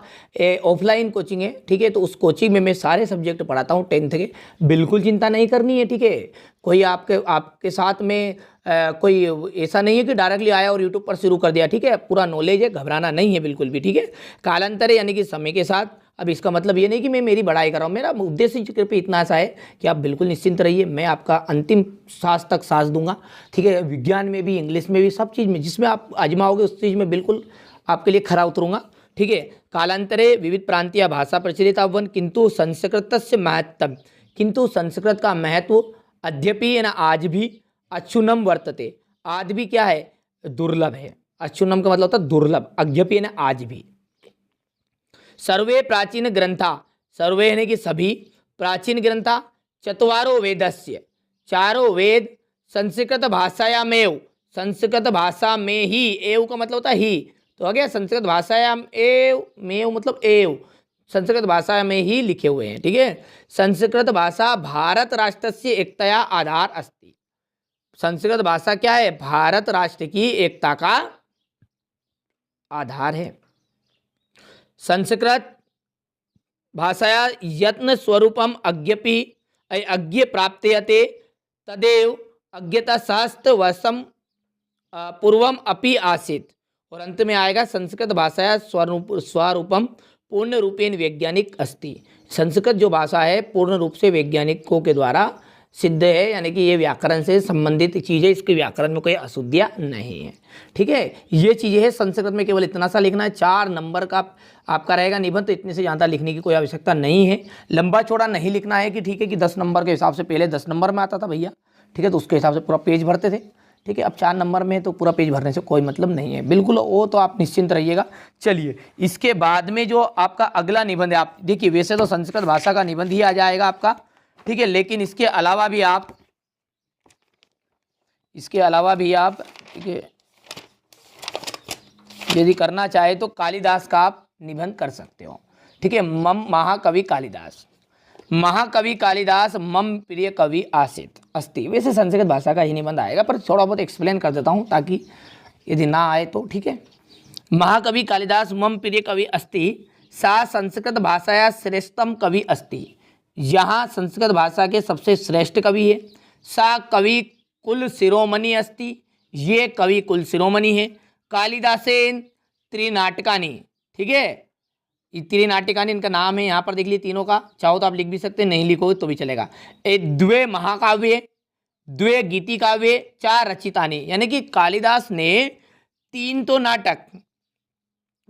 ऑफलाइन कोचिंग है, ठीक है, तो उस कोचिंग में मैं सारे सब्जेक्ट पढ़ाता हूँ 10th के। बिल्कुल चिंता नहीं करनी है, ठीक है। कोई आपके साथ में कोई ऐसा नहीं है कि डायरेक्टली आया और यूट्यूब पर शुरू कर दिया, ठीक है। पूरा नॉलेज है, घबराना नहीं है बिल्कुल भी, ठीक है। कालांतरे यानी कि समय के साथ। अब इसका मतलब ये नहीं कि मैं मेरी बड़ाई कर रहा हूँ, मेरा उद्देश्य सिर्फ इतना सा है कि आप बिल्कुल निश्चिंत रहिए। मैं आपका अंतिम सांस तक सांस दूंगा, ठीक है। विज्ञान में भी, इंग्लिश में भी, सब चीज़ में जिसमें आप आजमाओगे उस चीज़ में बिल्कुल आपके लिए खरा उतरूंगा, ठीक है। कालांतरे विविध प्रांतीय भाषा प्रचलित अभवन किंतु संस्कृतस्य महत्तम, किंतु संस्कृत का महत्व अद्यपि न आज भी अक्षुण्णम वर्तते। आज भी क्या है? दुर्लभ है। अक्षुण्णम का मतलब होता है दुर्लभ, अद्यपि न आज भी। सर्वे प्राचीन ग्रंथा, सर्वे यानी कि सभी, प्राचीन ग्रंथा, चत्वारो वेदस्य, चारों वेद, संस्कृत भाषायामेव, संस्कृत भाषा में ही, एव का मतलब होता है ही, तो आ गया संस्कृत भाषायाम एव, मेव मतलब एव, संस्कृत भाषा में ही लिखे हुए हैं, ठीक है। संस्कृत भाषा भारत राष्ट्रस्य एकतया आधार अस्ति। संस्कृत भाषा क्या है? भारत राष्ट्र की एकता का आधार है। संस्कृत भाषाया यत्न स्वरूपम अज्ञपि अज्ञ प्राप्यते तदेव अज्ञता शास्त्र वशम पूर्वम अपि आसीत। और अंत में आएगा संस्कृत भाषाया स्वरूपम पूर्ण रूपेण वैज्ञानिक अस्ति। संस्कृत जो भाषा है पूर्ण रूप से वैज्ञानिकों के द्वारा सिद्ध है, यानी कि ये व्याकरण से संबंधित चीज़ है, इसके व्याकरण में कोई अशुद्धियाँ नहीं है, ठीक है। ये चीज़ें है संस्कृत में, केवल इतना सा लिखना है। 4 नंबर का आपका रहेगा निबंध, तो इतने से ज़्यादा लिखने की कोई आवश्यकता नहीं है। लंबा चौड़ा नहीं लिखना है कि ठीक है कि 10 नंबर के हिसाब से, पहले 10 नंबर में आता था भैया, ठीक है, तो उसके हिसाब से पूरा पेज भरते थे, ठीक है। अब 4 नंबर में तो पूरा पेज भरने से कोई मतलब नहीं है, बिल्कुल, वो तो आप निश्चिंत रहिएगा। चलिए, इसके बाद में जो आपका अगला निबंध है, आप देखिए, वैसे तो संस्कृत भाषा का निबंध ही आ जाएगा आपका, ठीक है, लेकिन इसके अलावा भी आप, ठीक है, यदि करना चाहे तो कालिदास का आप निबंध कर सकते हो, ठीक है। मम महाकवि कालिदास, महाकवि कालिदास मम प्रिय कवि आसित अस्ति। वैसे संस्कृत भाषा का ही निबंध आएगा, पर थोड़ा बहुत एक्सप्लेन कर देता हूँ ताकि यदि ना आए तो, ठीक है। महाकवि कालिदास मम प्रिय कवि अस्ति, सा संस्कृत भाषाया श्रेष्ठतम कवि अस्ति। यहाँ संस्कृत भाषा के सबसे श्रेष्ठ कवि है। सा कवि कुल शिरोमणि अस्ति, ये कवि कुल शिरोमणि है। कालिदासेन त्रिनाटकानि, ठीक है, ये त्रिनाटिकानि इनका नाम है, यहाँ पर देख लीजिए तीनों का, चाहो तो आप लिख भी सकते हैं, नहीं लिखोगे तो भी चलेगा। द्वे महाकाव्य, द्वे गीति काव्य, 4 रचितानि, यानी कि कालिदास ने 3 तो नाटक,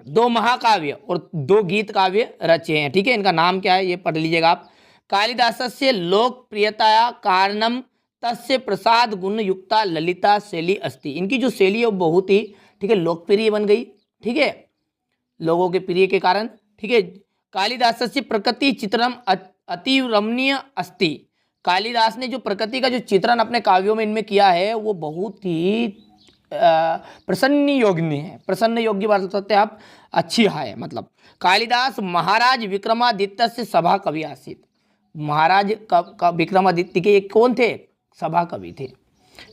2 महाकाव्य और 2 गीत काव्य रचे हैं, ठीक है। इनका नाम क्या है ये पढ़ लीजिएगा आप। कालिदासस्य लोकप्रियताया कारणम तस्य प्रसाद गुण युक्ता ललिता शैली अस्ति। इनकी जो शैली है वो बहुत ही, ठीक है, लोकप्रिय बन गई, ठीक है, लोगों के प्रिय के कारण, ठीक है। कालिदासस्य प्रकृति चित्रणम अति रमणीय अस्ति। कालिदास ने जो प्रकृति का जो चित्रण अपने काव्यों में इनमें किया है वो बहुत ही प्रसन्न योग्य है। प्रसन्न योग्य बात सकते हैं आप, अच्छी है मतलब। कालिदास महाराज विक्रमादित्य से सभा कवि आसित। महाराज का विक्रमादित्य के कौन थे? सभा कवि थे,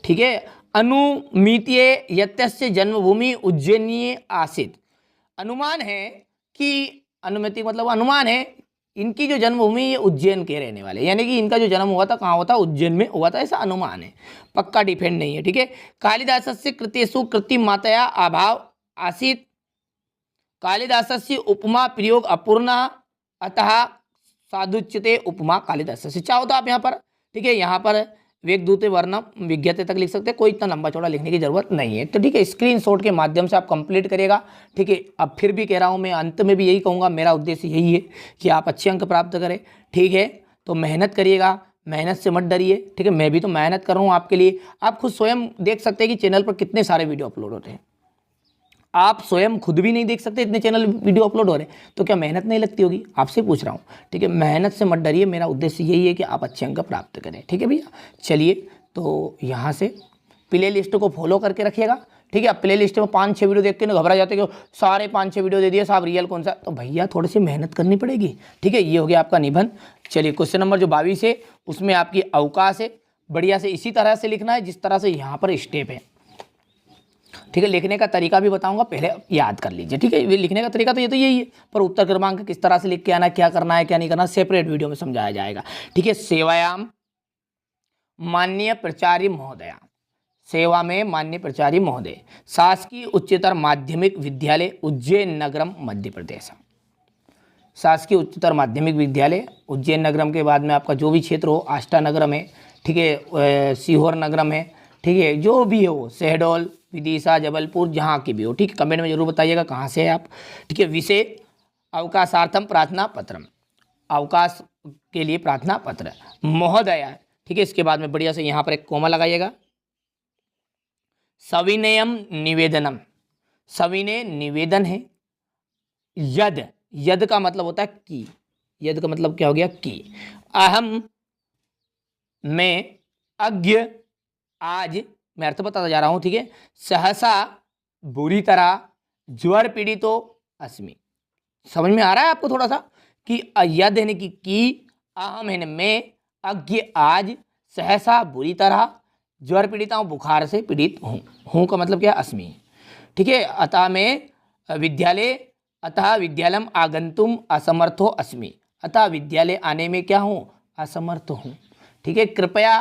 ठीक है। अनुमीत्य यत्यस्य जन्मभूमि उज्जैनी आसित। अनुमान है कि, अनुमिति मतलब अनुमान है, इनकी जो जन्मभूमि ये उज्जैन के रहने वाले, यानी कि इनका जो जन्म हुआ था कहाँ हुआ था? उज्जैन में हुआ था, ऐसा अनुमान है, पक्का डिफेंड नहीं है, ठीक है। कालिदासस्य कृतेषु कृत्रिम मातया अभाव आसीत। कालिदासस्य उपमा प्रयोग अपूर्ण अतः साधुच्यते उपमा कालिदासस्य। चाहो तो आप यहाँ पर, ठीक है, यहाँ पर वेगदूते वर्णम विज्ञते तक लिख सकते हैं, कोई इतना लंबा चौड़ा लिखने की जरूरत नहीं है, तो ठीक है, स्क्रीनशॉट के माध्यम से आप कंप्लीट करिएगा, ठीक है। अब फिर भी कह रहा हूँ मैं, अंत में भी यही कहूँगा, मेरा उद्देश्य यही है कि आप अच्छे अंक प्राप्त करें, ठीक है। तो मेहनत करिएगा, मेहनत से मत डरिए, ठीक है। मैं भी तो मेहनत कर रहा हूँ आपके लिए। आप खुद स्वयं देख सकते हैं कि चैनल पर कितने सारे वीडियो अपलोड होते हैं, आप स्वयं खुद भी नहीं देख सकते, इतने चैनल वीडियो अपलोड हो रहे हैं, तो क्या मेहनत नहीं लगती होगी? आपसे पूछ रहा हूँ, ठीक है। मेहनत से मत डरिए, मेरा उद्देश्य यही है कि आप अच्छे अंक प्राप्त करें, ठीक है भैया। चलिए, तो यहाँ से प्ले लिस्ट को फॉलो करके रखिएगा, ठीक है। अब प्ले लिस्ट में 5-6 वीडियो देख के ना घबरा जाते कि सारे 5-6 वीडियो दे दिए साहब, रियल कौन सा? तो भैया थोड़ी सी मेहनत करनी पड़ेगी, ठीक है। ये हो गया आपका निबंध। चलिए, क्वेश्चन नंबर जो 22 है उसमें आपकी अवकाश है, बढ़िया से इसी तरह से लिखना है जिस तरह से यहाँ पर स्टेप है, ठीक है। लिखने का तरीका भी बताऊंगा, पहले याद कर लीजिए, ठीक है। ये लिखने का तरीका तो यही है, पर उत्तर क्रमांक किस तरह से लिख के आना, क्या करना है क्या नहीं करना, सेपरेट वीडियो में समझाया जाएगा, ठीक है। सेवायाम माननीय प्राचार्य महोदया, सेवा में माननीय प्राचार्य महोदय, शासकीय उच्चतर माध्यमिक विद्यालय उज्जैन नगरम मध्य प्रदेश। शासकीय उच्चतर माध्यमिक विद्यालय उज्जैन नगरम के बाद में आपका जो भी क्षेत्र हो, आष्टा नगरम है, ठीक है, सीहोर नगरम है, ठीक है, जो भी हो, शहडोल, विदिशा, जबलपुर, जहाँ की भी हो, ठीक है। कमेंट में जरूर बताइएगा कहाँ से है आप, ठीक है। विषय अवकाशार्थम प्रार्थना पत्रम, अवकाश के लिए प्रार्थना पत्र महोदया, ठीक है। इसके बाद में बढ़िया से यहाँ पर एक कोमा लगाइएगा। सविनयम निवेदनम, सविनय निवेदन है। यद, यद का मतलब होता है कि, यद का मतलब क्या हो गया? कि। अहम, मैं, अज्ञ, आज, मैं अर्थ बताता जा रहा हूं, ठीक है। सहसा, बुरी तरह, ज्वर पीड़ितो अस्मि। समझ में आ रहा है आपको थोड़ा सा कि यद है कि, अहम है मैं, अज्ञ आज, सहसा बुरी तरह, ज्वर पीड़िता हूँ, बुखार से पीड़ित हूँ का मतलब क्या? अस्मि, ठीक है। अतः मैं विद्यालय, अतः विद्यालयम आगंतुम असमर्थो अस्मि, अतः विद्यालय आने में क्या हूँ? असमर्थ हूँ, ठीक है। कृपया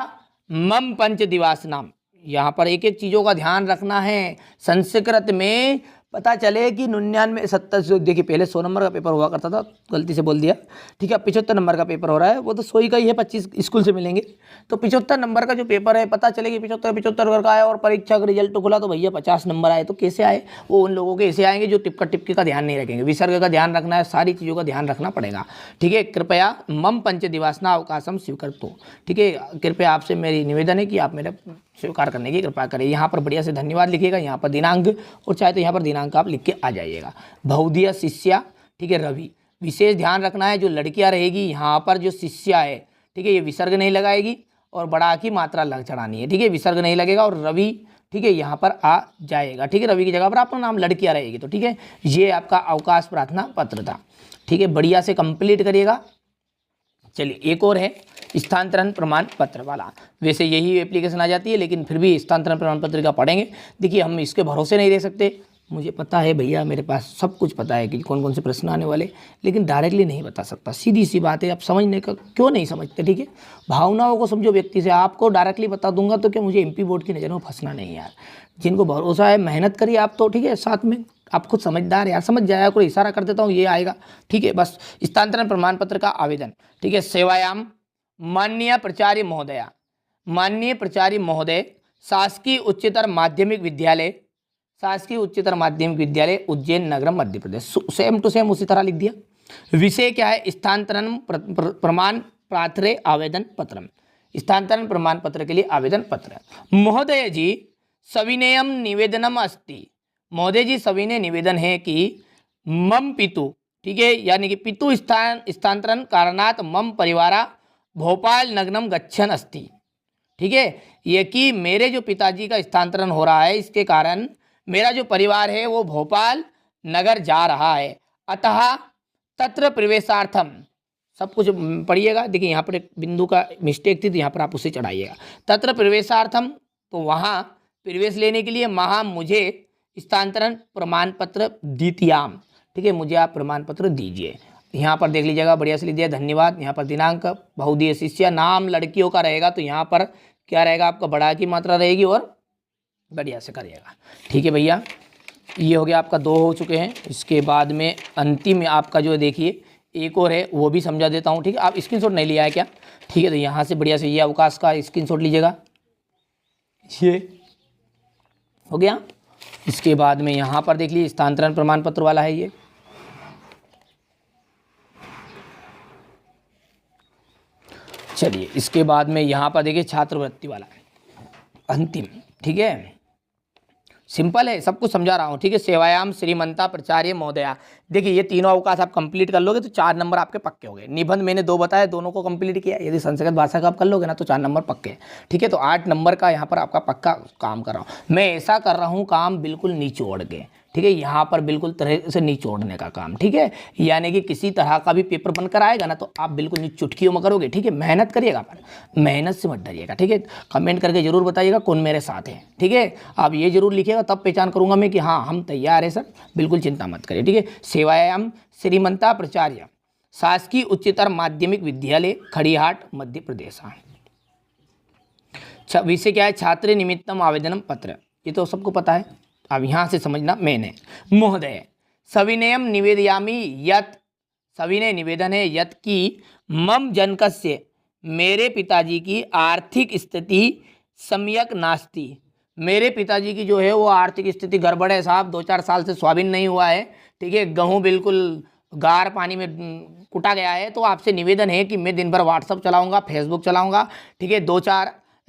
मम पंच दिवस नाम, यहाँ पर एक एक चीज़ों का ध्यान रखना है। संस्कृत में पता चले कि 99 70, देखिए पहले 100 नंबर का पेपर हुआ करता था, गलती से बोल दिया, ठीक है। 75 नंबर का पेपर हो रहा है, वो तो 100 ही का ही है, 25 स्कूल से मिलेंगे। तो 75 नंबर का जो पेपर है, पता चले कि 75 नंबर का आया और परीक्षा का रिजल्ट खुला तो भैया 50 नंबर आए, तो कैसे आए? वो उन लोगों के ऐसे आएंगे जो टिपका टिपके का ध्यान नहीं रखेंगे, विसर्ग का ध्यान रखना है, सारी चीज़ों का ध्यान रखना पड़ेगा, ठीक है। कृपया मम पंच दिवसना अवकाशम स्वीकृतो, ठीक है। कृपया आपसे मेरी निवेदन है कि आप मेरे स्वीकार करने की कृपा करें। यहाँ पर बढ़िया से धन्यवाद लिखिएगा, यहाँ पर दिनांक, और चाहे तो यहाँ पर दिनांक आप लिख के आ जाइएगा। बहुदीय शिष्या, ठीक है, रवि। विशेष ध्यान रखना है, जो लड़कियाँ रहेगी यहाँ पर जो शिष्या है, ठीक है, ये विसर्ग नहीं लगाएगी और बड़ा की मात्रा लग चढ़ानी है, ठीक है, विसर्ग नहीं लगेगा, और रवि, ठीक है, यहाँ पर आ जाएगा, ठीक है। रवि की जगह पर आपका नाम लड़कियाँ रहेगी, तो ठीक है। ये आपका अवकाश प्रार्थना पत्र था, ठीक है, बढ़िया से कंप्लीट करिएगा। चलिए, एक और है स्थानांतरण प्रमाण पत्र वाला। वैसे यही एप्लीकेशन आ जाती है, लेकिन फिर भी स्थानांतरण प्रमाण पत्र का पढ़ेंगे। देखिए, हम इसके भरोसे नहीं रह सकते, मुझे पता है भैया, मेरे पास सब कुछ पता है कि कौन कौन से प्रश्न आने वाले, लेकिन डायरेक्टली नहीं बता सकता। सीधी सी बात है, आप समझने का क्यों नहीं समझते, ठीक है। भावनाओं को समझो व्यक्ति से। आपको डायरेक्टली बता दूंगा तो क्या मुझे एमपी बोर्ड की नज़र में फंसना नहीं यार। जिनको भरोसा है, मेहनत करिए आप तो, ठीक है। साथ में आप खुद समझदार यार, समझ जाएगा, कोई इशारा कर देता हूँ ये आएगा, ठीक है। बस स्थानांतरण प्रमाण पत्र का आवेदन, ठीक है। सेवायाम माननीय प्राचार्य महोदया, माननीय प्राचार्य महोदय, शासकीय उच्चतर माध्यमिक विद्यालय, शासकीय उच्चतर माध्यमिक विद्यालय उज्जैन नगरम Madhya Pradesh. Same to same उसी तरह लिख दिया। विषय क्या है? स्थानांतरण प्रमाण पात्र आवेदन पत्र, स्थानांतरण प्रमाण पत्र के लिए आवेदन पत्र। महोदय जी सविनयम निवेदनम अस्ति, महोदय जी सविनय निवेदन है कि मम पितु, ठीक है, यानी कि पितु स्थानांतरण कारणात मम परिवारा भोपाल नगरम गच्छन अस्ति, ठीक है। ये कि मेरे जो पिताजी का स्थानांतरण हो रहा है, इसके कारण मेरा जो परिवार है वो भोपाल नगर जा रहा है। अतः तत्र प्रवेशार्थम, सब कुछ पढ़िएगा। देखिए यहाँ पर एक बिंदु का मिस्टेक थी, तो यहाँ पर आप उसे चढ़ाइएगा। तत्र प्रवेशार्थम, तो वहाँ प्रवेश लेने के लिए महा मुझे स्थानांतरण प्रमाण पत्र दीतियाम, ठीक है, मुझे आप प्रमाण पत्र दीजिए। यहाँ पर देख लीजिएगा, बढ़िया से लीजिए, धन्यवाद। यहाँ पर दिनांक, बहुदीय शिष्या, नाम लड़कियों का रहेगा, तो यहाँ पर क्या रहेगा आपका? बड़ा की मात्रा रहेगी, और बढ़िया से करिएगा, ठीक है भैया। ये हो गया आपका, 2 हो चुके हैं। इसके बाद में अंतिम आपका जो देखिए एक और है, वो भी समझा देता हूँ, ठीक है। आप स्क्रीनशॉट नहीं लिया है क्या? ठीक है, तो यहाँ से बढ़िया से ये अवकाश का स्क्रीनशॉट लीजिएगा, ये हो गया। इसके बाद में यहाँ पर देख लीजिए स्थानांतरण प्रमाण पत्र वाला है ये, चलिए। इसके बाद में यहाँ पर देखिए छात्रवृत्ति वाला है अंतिम, ठीक है। सिंपल है, सब कुछ समझा रहा हूँ, ठीक है। सेवायाम श्रीमंता प्राचार्य महोदया, देखिए ये तीनों अवकाश आप कंप्लीट कर लोगे तो 4 नंबर आपके पक्के हो गए। निबंध मैंने 2 बताया, दोनों को कंप्लीट किया। यदि संस्कृत भाषा का आप कर लोगे ना तो 4 नंबर पक्के, ठीक है। तो 8 नंबर का यहाँ पर आपका पक्का काम कर रहा हूँ मैं। ऐसा कर रहा हूँ काम बिल्कुल निचोड़ के, ठीक है, यहाँ पर बिल्कुल तरह से निचोड़ने का काम, ठीक है। यानी कि किसी तरह का भी पेपर बनकर आएगा ना तो आप बिल्कुल चुटकियों में करोगे, ठीक है। मेहनत करिएगा, पर मेहनत से मत डरिएगा, ठीक है। कमेंट करके जरूर बताइएगा कौन मेरे साथ है, ठीक है। आप ये जरूर लिखिएगा, तब पहचान करूंगा मैं कि हाँ हम तैयार है सर, बिल्कुल चिंता मत करिए, ठीक है। सेवायाम श्रीमंता प्राचार्य, शासकीय उच्चतर माध्यमिक विद्यालय, खड़ीहाट, मध्य प्रदेश। विषय क्या है? छात्र निमित्तम आवेदन पत्र, ये तो सबको पता है। अब यहाँ से समझना मैंने, महोदय सविनयम निवेदयामि यत्, सविनय निवेदन है यत् की मम जनकस्य, मेरे पिताजी की आर्थिक स्थिति सम्यक नास्ति, मेरे पिताजी की जो है वो आर्थिक स्थिति गड़बड़ है साहब, 2-4 साल से सोयाबीन नहीं हुआ है, ठीक है। गेहूँ बिल्कुल गार पानी में कुटा गया है। तो आपसे निवेदन है कि मैं दिन भर व्हाट्सअप चलाऊंगा, फेसबुक चलाऊंगा, ठीक है,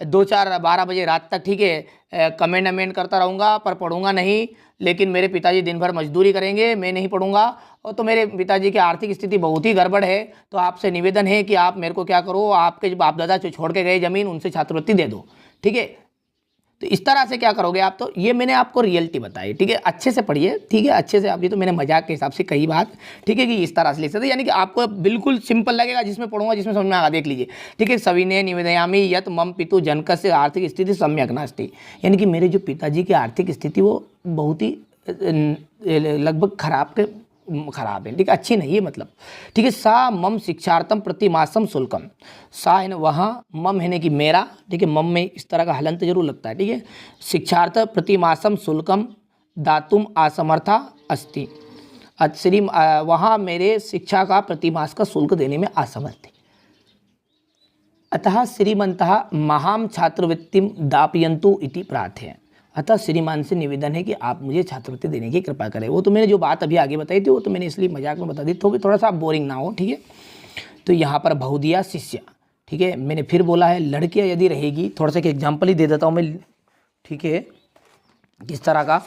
12 बजे रात तक, ठीक है, कमेंट अमेंट करता रहूँगा पर पढ़ूंगा नहीं। लेकिन मेरे पिताजी दिन भर मजदूरी करेंगे, मैं नहीं पढ़ूंगा। और तो मेरे पिताजी की आर्थिक स्थिति बहुत ही गड़बड़ है। तो आपसे निवेदन है कि आप मेरे को क्या करो, आपके जो बाप दादा जो छोड़ के गए ज़मीन उनसे छात्रवृत्ति दे दो, ठीक है। तो इस तरह से क्या करोगे आप? तो ये मैंने आपको रियलिटी बताई, ठीक है। अच्छे से पढ़िए, ठीक है, अच्छे से। आप ये तो मैंने मजाक के हिसाब से कही बात, ठीक है, कि इस तरह से लिख सकते, यानी कि आपको बिल्कुल सिंपल लगेगा, जिसमें पढ़ूंगा जिसमें समझ में आएगा। देख लीजिए, ठीक है। सविनय निवेदयामि यत् मम पितु जनकस्य आर्थिक स्थिति सम्यक नास्ति, यानी कि मेरे जो पिताजी की आर्थिक स्थिति वो बहुत ही लगभग खराब है, ठीक है, अच्छी नहीं है मतलब, ठीक है। सा मम शिक्षार्थम प्रतिमासम शुल्कम, सा है ना वहाँ, मम है ना कि मेरा, ठीक है, मम में इस तरह का हलंत जरूर लगता है, ठीक है। शिक्षार्थ प्रतिमासम शुल्कम दातुम असमर्था अस्ति, श्री वहाँ मेरे शिक्षा का प्रतिमास का शुल्क देने में असमर्थ है। अतः श्रीमंतः महाम छात्रवृत्तिम दापयन्तु इति प्रार्थय, अतः श्रीमान से निवेदन है कि आप मुझे छात्रवृत्ति देने की कृपा करें। वो तो मैंने जो बात अभी आगे बताई थी वो तो मैंने इसलिए मजाक में बता दी, तो थोड़ा सा बोरिंग ना हो, ठीक है। तो यहाँ पर बहुदिया शिष्य, ठीक है, मैंने फिर बोला है लड़कियाँ यदि रहेगी, थोड़ा सा एक एग्जाम्पल ही दे देता हूँ मैं, ठीक है, किस तरह का।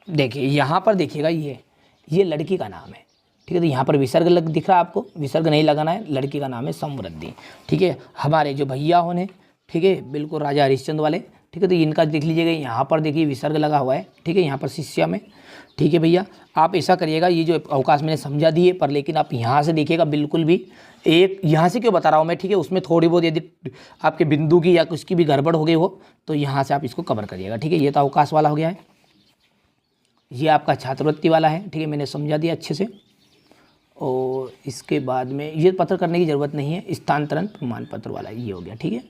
देखिए यहाँ पर देखिएगा, ये लड़की का नाम है, ठीक है। तो यहाँ पर विसर्ग दिख रहा है आपको, विसर्ग नहीं लगाना है। लड़की का नाम है समृद्धि, ठीक है। हमारे जो भैया होने, ठीक है, बिल्कुल राजा हरिश्चंद्र वाले, ठीक है। तो इनका देख लीजिएगा, यहाँ पर देखिए विसर्ग लगा हुआ है, ठीक है, यहाँ पर शिष्या में, ठीक है भैया। आप ऐसा करिएगा, ये जो अवकाश मैंने समझा दिए, पर लेकिन आप यहाँ से देखिएगा बिल्कुल भी एक, यहाँ से क्यों बता रहा हूँ मैं, ठीक है, उसमें थोड़ी बहुत यदि आपके बिंदु की या कुछ की भी गड़बड़ हो गई हो तो यहाँ से आप इसको कवर करिएगा, ठीक है। ये तो अवकाश वाला हो गया है, ये आपका छात्रवृत्ति वाला है, ठीक है, मैंने समझा दिया अच्छे से। और इसके बाद में ये पत्र करने की ज़रूरत नहीं है, स्थानांतरण प्रमाण पत्र वाला ये हो गया, ठीक है।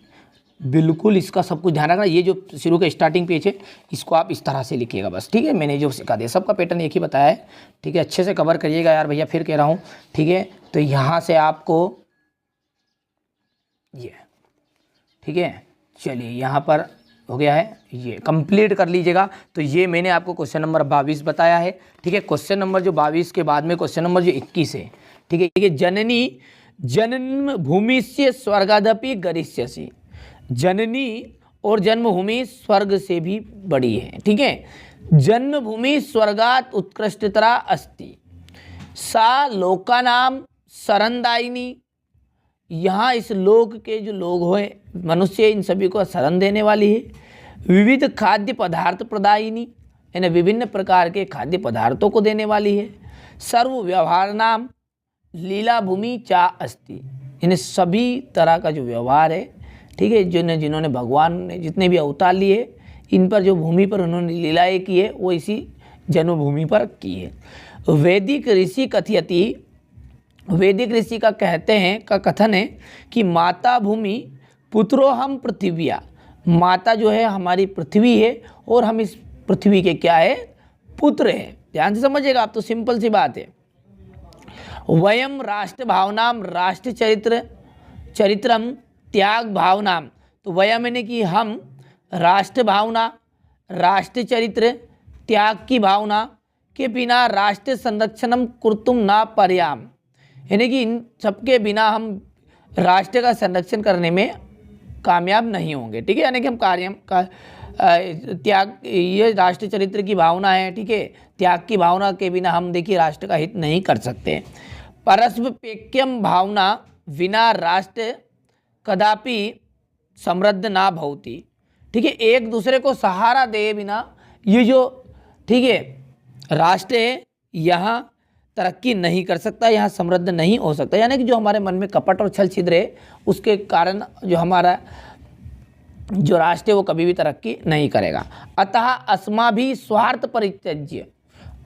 बिल्कुल इसका सब कुछ ध्यान रखना। ये जो शुरू का स्टार्टिंग पेज है इसको आप इस तरह से लिखिएगा बस, ठीक है। मैंने जो सिखा दिया, सबका पैटर्न एक ही बताया है, ठीक है। अच्छे से कवर करिएगा यार भैया, फिर कह रहा हूँ, ठीक है। तो यहाँ से आपको ये, ठीक है, चलिए यहाँ पर हो गया है, ये कंप्लीट कर लीजिएगा। तो ये मैंने आपको क्वेश्चन नंबर 22 बताया है, ठीक है। क्वेश्चन नंबर जो 22 के बाद में क्वेश्चन नंबर जो 21 है, ठीक है, ठीक है। जननी जन्म भूमि से स्वर्गादपि गरिष्यसि, जननी और जन्मभूमि स्वर्ग से भी बड़ी है, ठीक है। जन्मभूमि स्वर्गात उत्कृष्टतरा अस्ति, सा लोकानाम शरणदायिनी, यहाँ इस लोक के जो लोग हैं मनुष्य, इन सभी को शरण देने वाली है। विविध खाद्य पदार्थ प्रदायिनी, यानी विभिन्न प्रकार के खाद्य पदार्थों को देने वाली है। सर्व व्यवहार नाम लीला भूमि चा अस्ति, यानी सभी तरह का जो व्यवहार है, ठीक है, जिन्होंने भगवान ने जितने भी अवतार लिए इन पर जो भूमि पर उन्होंने लीलाएँ की है वो इसी जन्मभूमि पर की है। वैदिक ऋषि कथयति, वैदिक ऋषि का कहते हैं, का कथन है कि माता भूमि पुत्रो हम पृथिव्या, माता जो है हमारी पृथ्वी है और हम इस पृथ्वी के क्या है, पुत्र हैं। ध्यान से समझिएगा आप, तो सिंपल सी बात है। वयम राष्ट्र भावनाम राष्ट्र चरित्रम त्याग भावनाम, तो वयम यानी कि हम, राष्ट्र भावना, राष्ट्र चरित्र, त्याग की भावना के बिना राष्ट्र संरक्षणम कुर्तुम ना पर्याम, यानी कि इन सबके बिना हम राष्ट्र का संरक्षण करने में कामयाब नहीं होंगे। ठीक है, यानी कि हम त्याग, ये राष्ट्र चरित्र की भावना है। ठीक है, त्याग की भावना के बिना हम देखिए राष्ट्र का हित नहीं कर सकते। परस्पैक्यम भावना बिना राष्ट्र कदापि समृद्ध ना भवति। ठीक है, एक दूसरे को सहारा दे बिना ये जो ठीक है राष्ट्र है यहाँ तरक्की नहीं कर सकता, यहाँ समृद्ध नहीं हो सकता। यानी कि जो हमारे मन में कपट और छल छिद्र है उसके कारण जो हमारा जो राष्ट्र है वो कभी भी तरक्की नहीं करेगा। अतः अस्मा भी स्वार्थ परित्यज्य,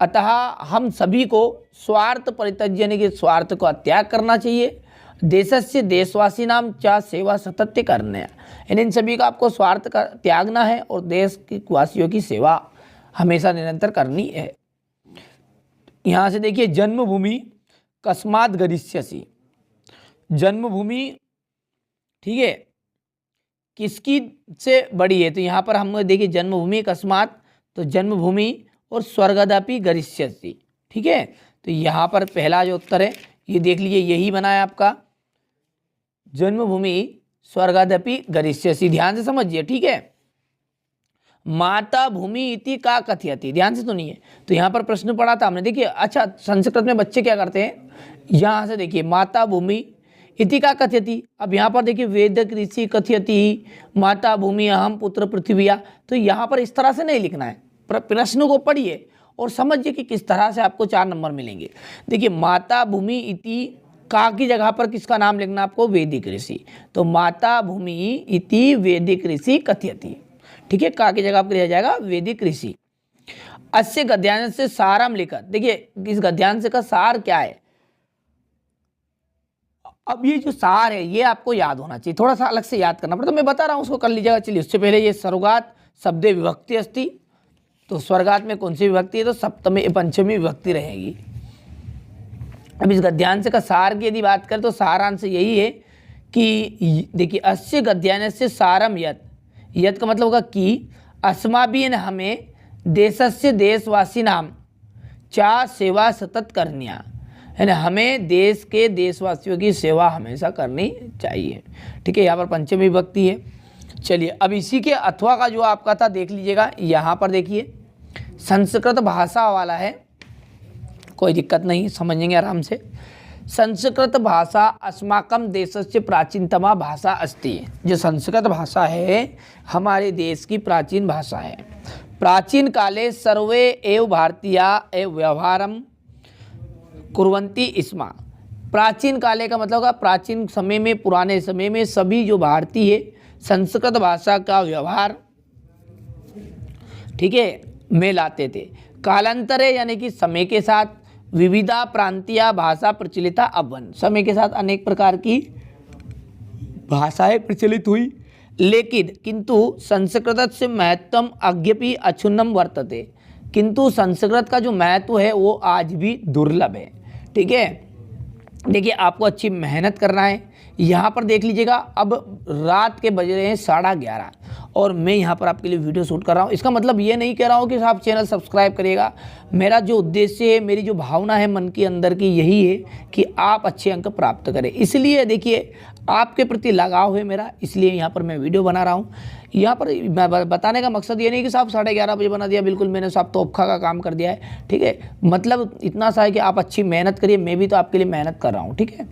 अतः हम सभी को स्वार्थ परित्यज्य यानी कि स्वार्थ को त्याग करना चाहिए। देशस्य देशवासी नाम चा सेवा सतत्य करने, यानी इन सभी का आपको स्वार्थ का त्यागना है और देश की वासियों की सेवा हमेशा निरंतर करनी है। यहाँ से देखिए जन्मभूमि कस्मात् गरिष्यसि, जन्मभूमि ठीक है किसकी से बड़ी है, तो यहाँ पर हम देखिए जन्मभूमि कस्मात्, तो जन्मभूमि और स्वर्गदपि गरिष्यसि। ठीक है, तो यहाँ पर पहला जो उत्तर है ये देख लीजिए यही बना है आपका, जन्मभूमि स्वर्गदपि गरिष्यसि। ध्यान से समझिए। ठीक है, माता भूमि इति का कथयति, ध्यान से सुनिए। तो यहाँ पर प्रश्न पढ़ा था हमने, देखिए अच्छा संस्कृत में बच्चे क्या करते हैं, यहाँ से देखिए माता भूमि इति का कथयति। अब यहाँ पर देखिए वेद ऋषि कथयति माता भूमि अहम पुत्र पृथ्विया, तो यहाँ पर इस तरह से नहीं लिखना है, प्रश्न को पढ़िए और समझिए कि किस तरह से आपको 4 नंबर मिलेंगे। देखिए माता भूमि इति का की जगह पर किसका नाम लिखना आपको, वैदिक ऋषि, तो माता भूमि इति वैदिक ऋषि कथयति। ठीक है, का की जगह पर लिया जाएगा वैदिक ऋषि। अस्य गद्यांश से सारम लिखत, देखिए इस गद्यांश का सार क्या है। अब ये जो सार है ये आपको याद होना चाहिए, थोड़ा सा अलग से याद करना पड़ता, मैं बता रहा हूँ उसको कर लीजिएगा। चलिए उससे पहले ये सर्वगात शब्दे विभक्ति अस्ति, तो स्वर्गात में कौन सी विभक्ति है, तो सप्तमी पंचमी विभक्ति रहेगी। अब इस गद्यांश का सार की यदि बात करें तो सारांश यही है कि देखिए अस्य गद्यांश से सारम यत, यत का मतलब होगा कि अस्माभिः हमें देशस्य देशवासी नाम चा सेवा सतत करनिया, है ना, हमें देश के देशवासियों की सेवा हमेशा करनी चाहिए। ठीक है, यहाँ पर पंचमी विभक्ति है। चलिए अब इसी के अथवा का जो आपका था देख लीजिएगा, यहाँ पर देखिए संस्कृत भाषा वाला है, कोई दिक्कत नहीं, समझेंगे आराम से। संस्कृत भाषा अस्माकं देशस्य प्राचीनतमा भाषा अस्ति, जो संस्कृत भाषा है हमारे देश की प्राचीन भाषा है। प्राचीन काले सर्वे एव भारतीया एव व्यवहारम कुर्वन्ति स्म, प्राचीन काले का मतलब होगा प्राचीन समय में, पुराने समय में सभी जो भारतीय संस्कृत भाषा का व्यवहार ठीक है में लाते थे। कालांतरे यानी कि समय के साथ विविधा प्रांतीय भाषा प्रचलिता अभवन्, समय के साथ अनेक प्रकार की भाषाएं प्रचलित हुई, लेकिन किंतु संस्कृत से महत्वम अद्यपि अक्षुण्णम वर्तते, किंतु संस्कृत का जो महत्व है वो आज भी दुर्लभ है। ठीक है, देखिए आपको अच्छी मेहनत करना है। यहाँ पर देख लीजिएगा अब रात के बज रहे हैं 11:30 और मैं यहाँ पर आपके लिए वीडियो शूट कर रहा हूँ। इसका मतलब ये नहीं कह रहा हूँ कि आप चैनल सब्सक्राइब करिएगा, मेरा जो उद्देश्य है, मेरी जो भावना है मन के अंदर की यही है कि आप अच्छे अंक प्राप्त करें। इसलिए देखिए आपके प्रति लगाव है मेरा, इसलिए यहाँ पर मैं वीडियो बना रहा हूँ। यहाँ पर मैं बताने का मकसद ये नहीं कि साहब 11:30 बजे बना दिया, बिल्कुल मैंने साहब तोहफा का काम कर दिया है। ठीक है, मतलब इतना सा है कि आप अच्छी मेहनत करिए, मैं भी तो आपके लिए मेहनत कर रहा हूँ। ठीक है,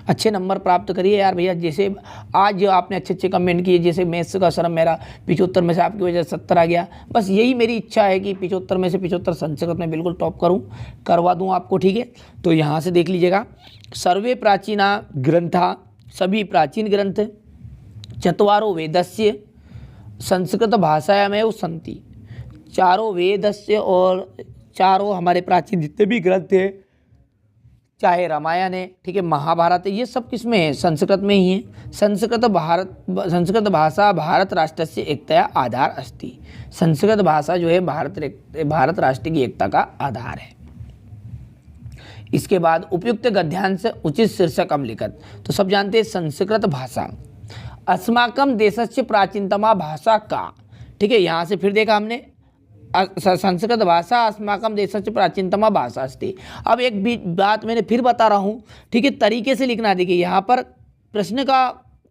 अच्छे नंबर प्राप्त करिए यार भैया। जैसे आज जो आपने अच्छे कमेंट किए, जैसे मैथ्स का सर मेरा 75 में से आपकी वजह से 70 आ गया, बस यही मेरी इच्छा है कि 75 में से 75 संस्कृत में बिल्कुल टॉप करवा दूँ आपको। ठीक है, तो यहाँ से देख लीजिएगा सर्वे प्राचीना ग्रंथा, सभी प्राचीन ग्रंथ, चत्वारो वेदस्य संस्कृत भाषायां में सन्ति, चारों वेदस्य और चारों हमारे प्राचीन जितने भी ग्रंथ हैं, चाहे रामायण है, ठीक है, महाभारत है, ये सब किस में है, संस्कृत में ही है। संस्कृत भाषा भारत राष्ट्र से एकता आधार अस्ति, संस्कृत भाषा जो है भारत राष्ट्र की एकता का आधार है। इसके बाद उपयुक्त गद्यांश उचित शीर्षकम लिखत, तो सब जानते हैं संस्कृत भाषा अस्माकं देशस्य प्राचीनतमा भाषा का। ठीक है, यहाँ से फिर देखा हमने संस्कृत भाषा अस्माकं देशस्य प्राचीनतमा भाषा अस्ति। अब एक बात मैंने फिर बता रहा हूँ, ठीक है, तरीके से लिखना। देखिए यहाँ पर प्रश्न का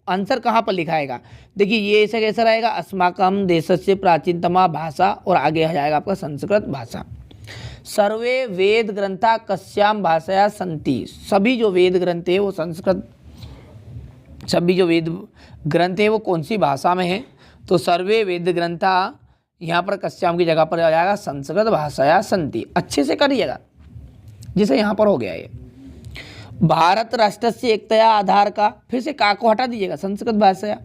आंसर कहाँ पर लिखाएगा, देखिए ये ऐसा कैसा रहेगा, अस्माकम देशस्य प्राचीनतमा भाषा और आगे आ जाएगा आपका संस्कृत भाषा। सर्वे वेद ग्रंथा कस्याम भाषाया संति, सभी जो वेद ग्रंथ है वो संस्कृत, सभी जो वेद ग्रंथ है वो कौन सी भाषा में है, तो सर्वे वेद ग्रंथा यहाँ पर कस्याम की जगह पर आ जाएगा संस्कृत भाषाया संति। अच्छे से करिएगा जैसे यहाँ पर हो गया ये। भारत राष्ट्र से एकतया आधार का, फिर से का को हटा दीजिएगा, संस्कृत भाषाया।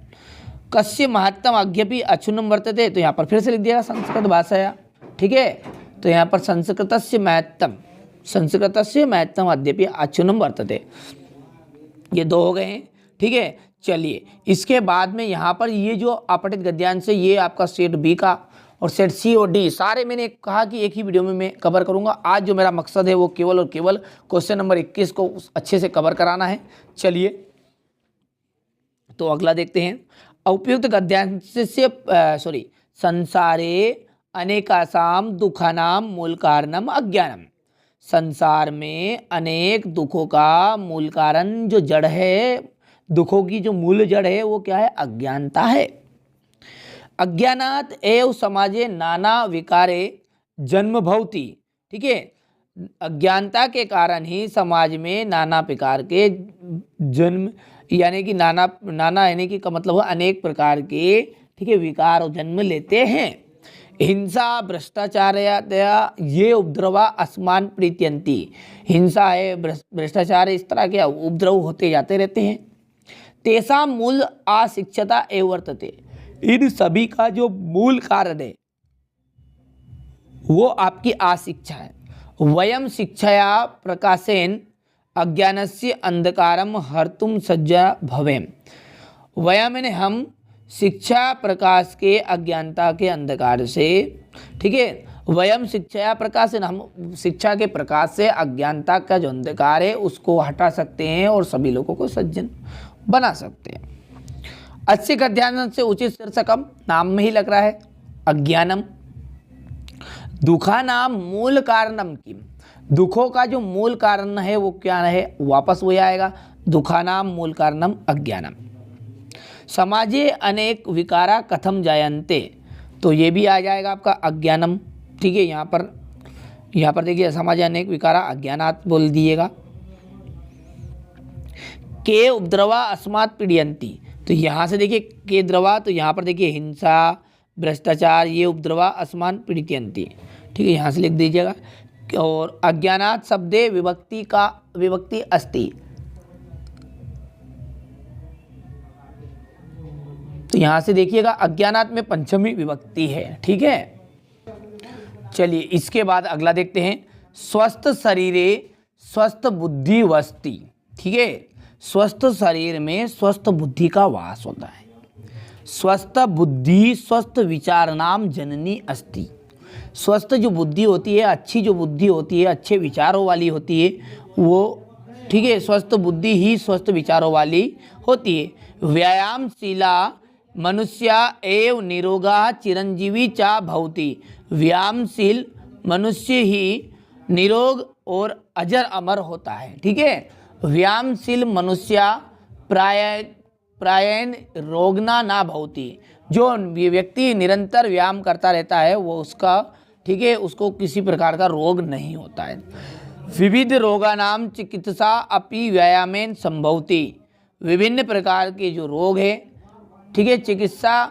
कस्य महत्तम अज्ञपि अक्षुण्णम वर्तते, तो यहाँ पर फिर से लिख दिएगा संस्कृत भाषाया, ठीक है। तो यहाँ पर संस्कृतस्य महत्तम अद्यपि अक्षुण्णम वर्तते, ये दो हो गए हैं, ठीक है। चलिए इसके बाद में यहाँ पर ये जो अपठित गद्यांश है ये आपका सेट बी का और सेट सी और डी सारे मैंने कहा कि एक ही वीडियो में मैं कवर करूँगा। आज जो मेरा मकसद है वो केवल और केवल क्वेश्चन नंबर 21 को अच्छे से कवर कराना है। चलिए तो अगला देखते हैं। उपयुक्त गद्यांश से संसारे अनेकासाम दुखानाम मूल कारणम अज्ञानम, संसार में अनेक दुखों का मूल कारण जो जड़ है, दुखों की जो मूल जड़ है वो क्या है, अज्ञानता है। अज्ञानात एव समाजे नाना विकारे जन्म भवति, ठीक है। अज्ञानता के कारण ही समाज में नाना प्रकार के जन्म, यानी कि नाना यानी कि का मतलब है अनेक प्रकार के, ठीक है, विकार जन्म लेते हैं। हिंसा भ्रष्टाचार ये उपद्रवा अस्मान प्रीत्यंती, हिंसा है, भ्रष्टाचार, इस तरह के उपद्रव होते जाते रहते हैं। तेषां मूल अशिक्षता एव वर्तते, इन सभी का जो मूल कारण है वो आपकी अशिक्षा है। वयम शिक्षया प्रकाशेन अज्ञानस्य अंधकारम हर्तुम सज्जा भवेम, वयम यानी हम शिक्षा प्रकाश के अज्ञानता के अंधकार से, ठीक है, वयम शिक्षया प्रकाशेन, हम शिक्षा के प्रकाश से अज्ञानता का जो अंधकार है उसको हटा सकते हैं और सभी लोगों को सज्जन बना सकते हैं। अच्छे गद्यांश से उचित शीर्षकम, नाम में ही लग रहा है अज्ञानम। दुखानाम मूल कारणम की, दुखों का जो मूल कारण है वो क्या है, वापस वही आएगा, दुखानाम मूल कारणम अज्ञानम। समाजे अनेक विकारा कथम जायन्ते, तो ये भी आ जाएगा आपका अज्ञानम, ठीक है। यहाँ पर देखिए समाजे अनेक विकारा अज्ञानात बोल दिएगा। के उपद्रवा अस्मात् पीड़यन्ति, तो यहाँ से देखिए के द्रवा, तो यहाँ पर देखिए हिंसा भ्रष्टाचार ये उपद्रवा अस्मान पीड़यन्ति, ठीक है, यहाँ से लिख दीजिएगा। और अज्ञानात् शब्दे विभक्ति अस्ति, तो यहाँ से देखिएगा अज्ञानात् में पंचमी विभक्ति है, ठीक है। चलिए इसके बाद अगला देखते हैं। स्वस्थ शरीरे स्वस्थ बुद्धि वस्ति, ठीक है, स्वस्थ शरीर में स्वस्थ बुद्धि का वास होता है। स्वस्थ बुद्धि स्वस्थ विचार नाम जननी अस्ति, स्वस्थ जो बुद्धि होती है, अच्छी जो बुद्धि होती है, अच्छे विचारों वाली होती है वो, ठीक है, स्वस्थ बुद्धि ही स्वस्थ विचारों वाली होती है। व्यायामशीला मनुष्य एव निरोगा चिरंजीवी चा भवति, व्यायामशील मनुष्य ही निरोग और अजर अमर होता है, ठीक है। व्यायामशील मनुष्य प्रायेण रोगना ना भवति, जो व्यक्ति निरंतर व्यायाम करता रहता है वो उसका, ठीक है, उसको किसी प्रकार का रोग नहीं होता है। विविध रोगानाम चिकित्सा अपि व्यायामेन संभवति, विभिन्न प्रकार के जो रोग है, ठीक है, चिकित्सा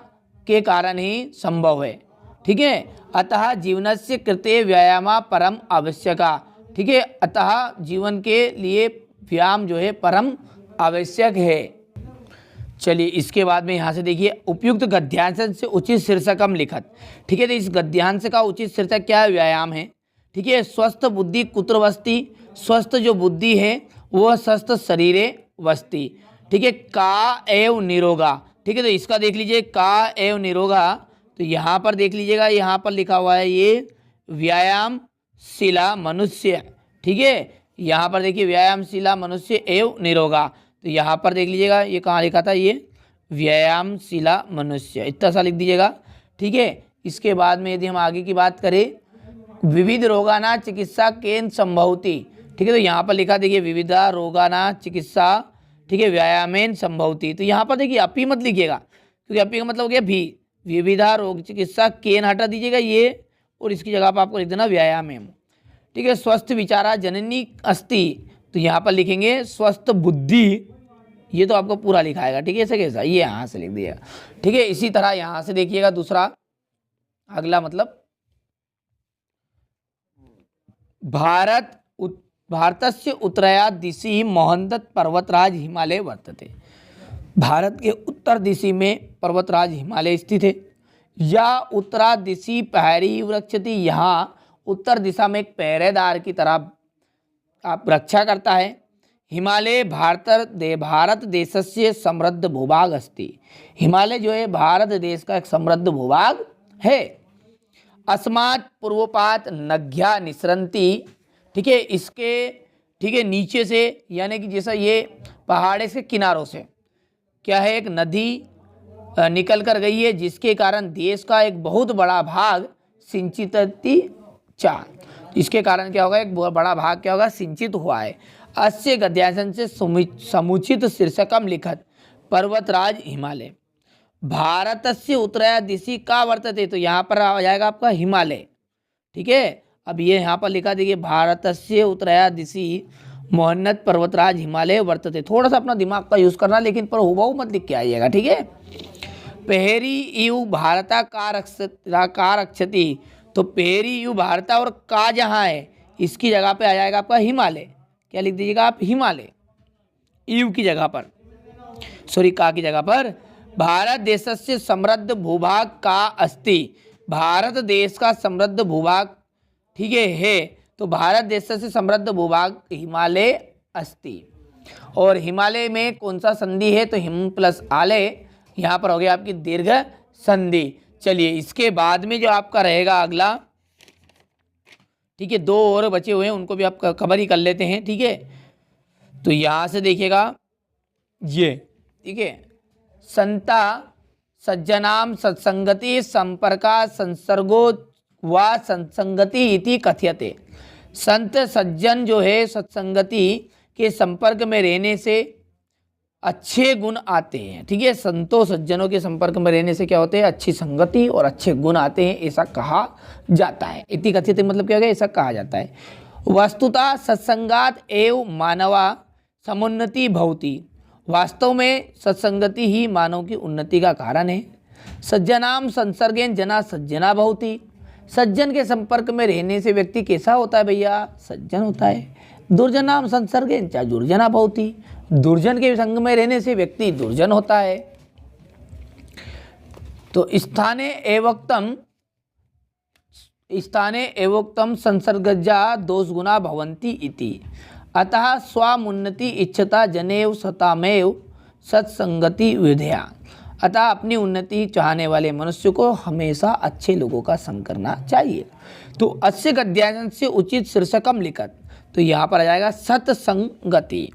के कारण ही संभव है, ठीक है। अतः जीवनस्य कृते व्यायाम परम आवश्यका, ठीक है, अतः जीवन के लिए व्यायाम जो है परम आवश्यक है। चलिए इसके बाद में यहाँ से देखिए उपयुक्त गद्यांश से उचित शीर्षकम लिखत, ठीक है। तो इस गद्यांश का उचित शीर्षक क्या है, व्यायाम है, ठीक है। स्वस्थ बुद्धि कुत्र वस्ति, स्वस्थ जो बुद्धि है वो स्वस्थ शरीरे वस्ति, ठीक है। का एव निरोगा, ठीक है, तो इसका देख लीजिए का एव निरोगा, तो यहाँ पर देख लीजिएगा, यहाँ पर लिखा हुआ है ये व्यायामशीला मनुष्य, ठीक है। यहाँ पर देखिए व्यायामशीला मनुष्य एव निरोगा, तो यहाँ पर देख लीजिएगा ये कहाँ लिखा था, ये व्यायामशीला मनुष्य, इतना सा लिख दीजिएगा, ठीक है। इसके बाद में यदि हम आगे की बात करें, विविध रोगाना चिकित्सा केन संभवती, ठीक है, तो यहाँ पर लिखा देखिए विविधा रोगाना चिकित्सा, ठीक है, व्यायामेन संभवती। तो यहाँ पर देखिए अपी मत लिखिएगा, क्योंकि अपी का मतलब हो गया भी, विविधा रोग चिकित्सा, केन हटा दीजिएगा ये, और इसकी जगह पर आपको लिख देना व्यायामेम। ठीक है, स्वस्थ विचारा जननी अस्ति, तो यहाँ पर लिखेंगे स्वस्थ बुद्धि, ये तो आपको पूरा लिखाएगा। ठीक है, ऐसे कैसा, ये यहाँ से लिख दिएगा। ठीक है, इसी तरह यहाँ से देखिएगा दूसरा अगला, मतलब भारतस्य उत्तरायण दिशि मोहन्दत् पर्वतराज हिमालय वर्तते। भारत के उत्तर दिशि में पर्वतराज हिमालय स्थित है। या उत्तरा दिशि पहरी वृक्षति, यहाँ उत्तर दिशा में एक पहरेदार की तरह आप रक्षा करता है। हिमालय भारत देशस्य समृद्ध भूभाग अस्ति, हिमालय जो है भारत देश का एक समृद्ध भूभाग है। अस्मात् पूर्वपात नद्या निसरन्ति, ठीक है, इसके ठीक है नीचे से, यानी कि जैसा ये पहाड़ के किनारों से क्या है, एक नदी निकल कर गई है, जिसके कारण देश का एक बहुत बड़ा भाग सिंचित चा, इसके कारण क्या होगा, एक बहुत बड़ा भाग क्या होगा, सिंचित हुआ है। अस्य गद्यांश से समुचित शीर्षकम लिखत पर्वतराज हिमालय। भारतस्य उत्तरायण दिशि का वर्तते, तो यहाँ पर आ जाएगा आपका हिमालय। ठीक है, अब ये यहाँ पर लिखा देखिए, भारतस्य उत्तरायण दिशि मोहन्नत पर्वतराज हिमालय वर्तते। थोड़ा सा अपना दिमाग का यूज करना, लेकिन पर हुबहू मत लिख के आइएगा। ठीक है, पहरी इव भारता का रक्षति, तो पहरी यू भारता और का जहाँ है इसकी जगह पे आ जाएगा आपका हिमालय। क्या लिख दीजिएगा आप, हिमालय, यू की जगह पर, सॉरी का की जगह पर। भारत देशस्य समृद्ध भूभाग का अस्ति, भारत देश का समृद्ध भूभाग ठीक है, तो भारत देश से समृद्ध भूभाग हिमालय अस्ति। और हिमालय में कौन सा संधि है, तो हिम प्लस आलय, यहाँ पर हो गया आपकी दीर्घ संधि। चलिए इसके बाद में जो आपका रहेगा अगला, ठीक है, दो और बचे हुए हैं, उनको भी आप कवर ही कर लेते हैं। ठीक है, तो यहाँ से देखिएगा ये, ठीक है, संता सज्जनाम सत्संगति संपर्का संसर्गो व संसंगति इति कथ्यते। संत सज्जन जो है सत्संगति के संपर्क में रहने से अच्छे गुण आते हैं। ठीक है, संतों सज्जनों के संपर्क में रहने से क्या होते हैं, अच्छी संगति और अच्छे गुण आते हैं, ऐसा कहा जाता है। इति कथ्यते मतलब क्या हो गया, ऐसा कहा जाता है। वस्तुतः सत्संगात एव मानवा समुन्नति भवति, वास्तव में सत्संगति ही मानव की उन्नति का कारण है। सज्जनाम संसर्गेन जना सज्जना भवति, सज्जन के संपर्क में रहने से व्यक्ति कैसा होता है भैया, सज्जन होता है। दुर्जनाम संसर्गेन च दुर्जना भवति, दुर्जन के संग में रहने से व्यक्ति दुर्जन होता है। तो स्थाने एवोक्तम संसर्गजा दोष गुना भवन्ति इति, अतः स्वामुन्नति इच्छता जनेव सतामेव सत्संगति विधेया, अतः अपनी उन्नति चाहने वाले मनुष्य को हमेशा अच्छे लोगों का संग करना चाहिए। तो अस्य गद्यांश से उचित शीर्षकम लिखत, तो यहाँ पर आ जाएगा सत्संगति।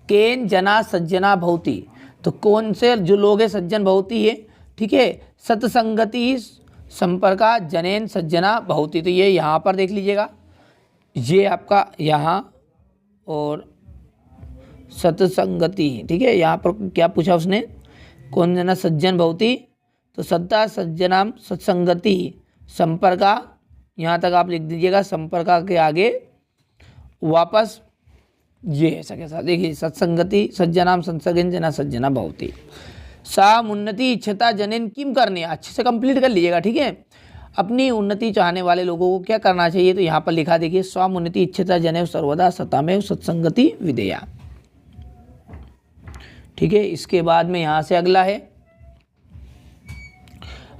केन जना सज्जना भवति, तो कौन से जो लोग हैं सज्जन भवति है। ठीक है, सत्संगति संपर्का जनेन सज्जना भवति, तो ये यहाँ पर देख लीजिएगा, ये आपका यहाँ और सत्संगति। ठीक है, यहाँ पर क्या पूछा उसने, कौन जना सज्जन भवति, तो सत्ता सज्जनाम सत्संगति संपर्का, यहाँ तक आप लिख दीजिएगा, संपर्का के आगे वापस ये ऐसा कैसा, देखिए सत्संगति सज्जनाम संसर्गेन जना सज्जना भवति। सामुन्नति इच्छता जनेन किम करने, अच्छे से कंप्लीट कर लीजिएगा। ठीक है, अपनी उन्नति चाहने वाले लोगों को क्या करना चाहिए, तो यहाँ पर लिखा देखिए, स्वामुन्नति इच्छता जनेव सर्वदा सतामेव सत्संगति विधेया। ठीक है, इसके बाद में यहाँ से अगला है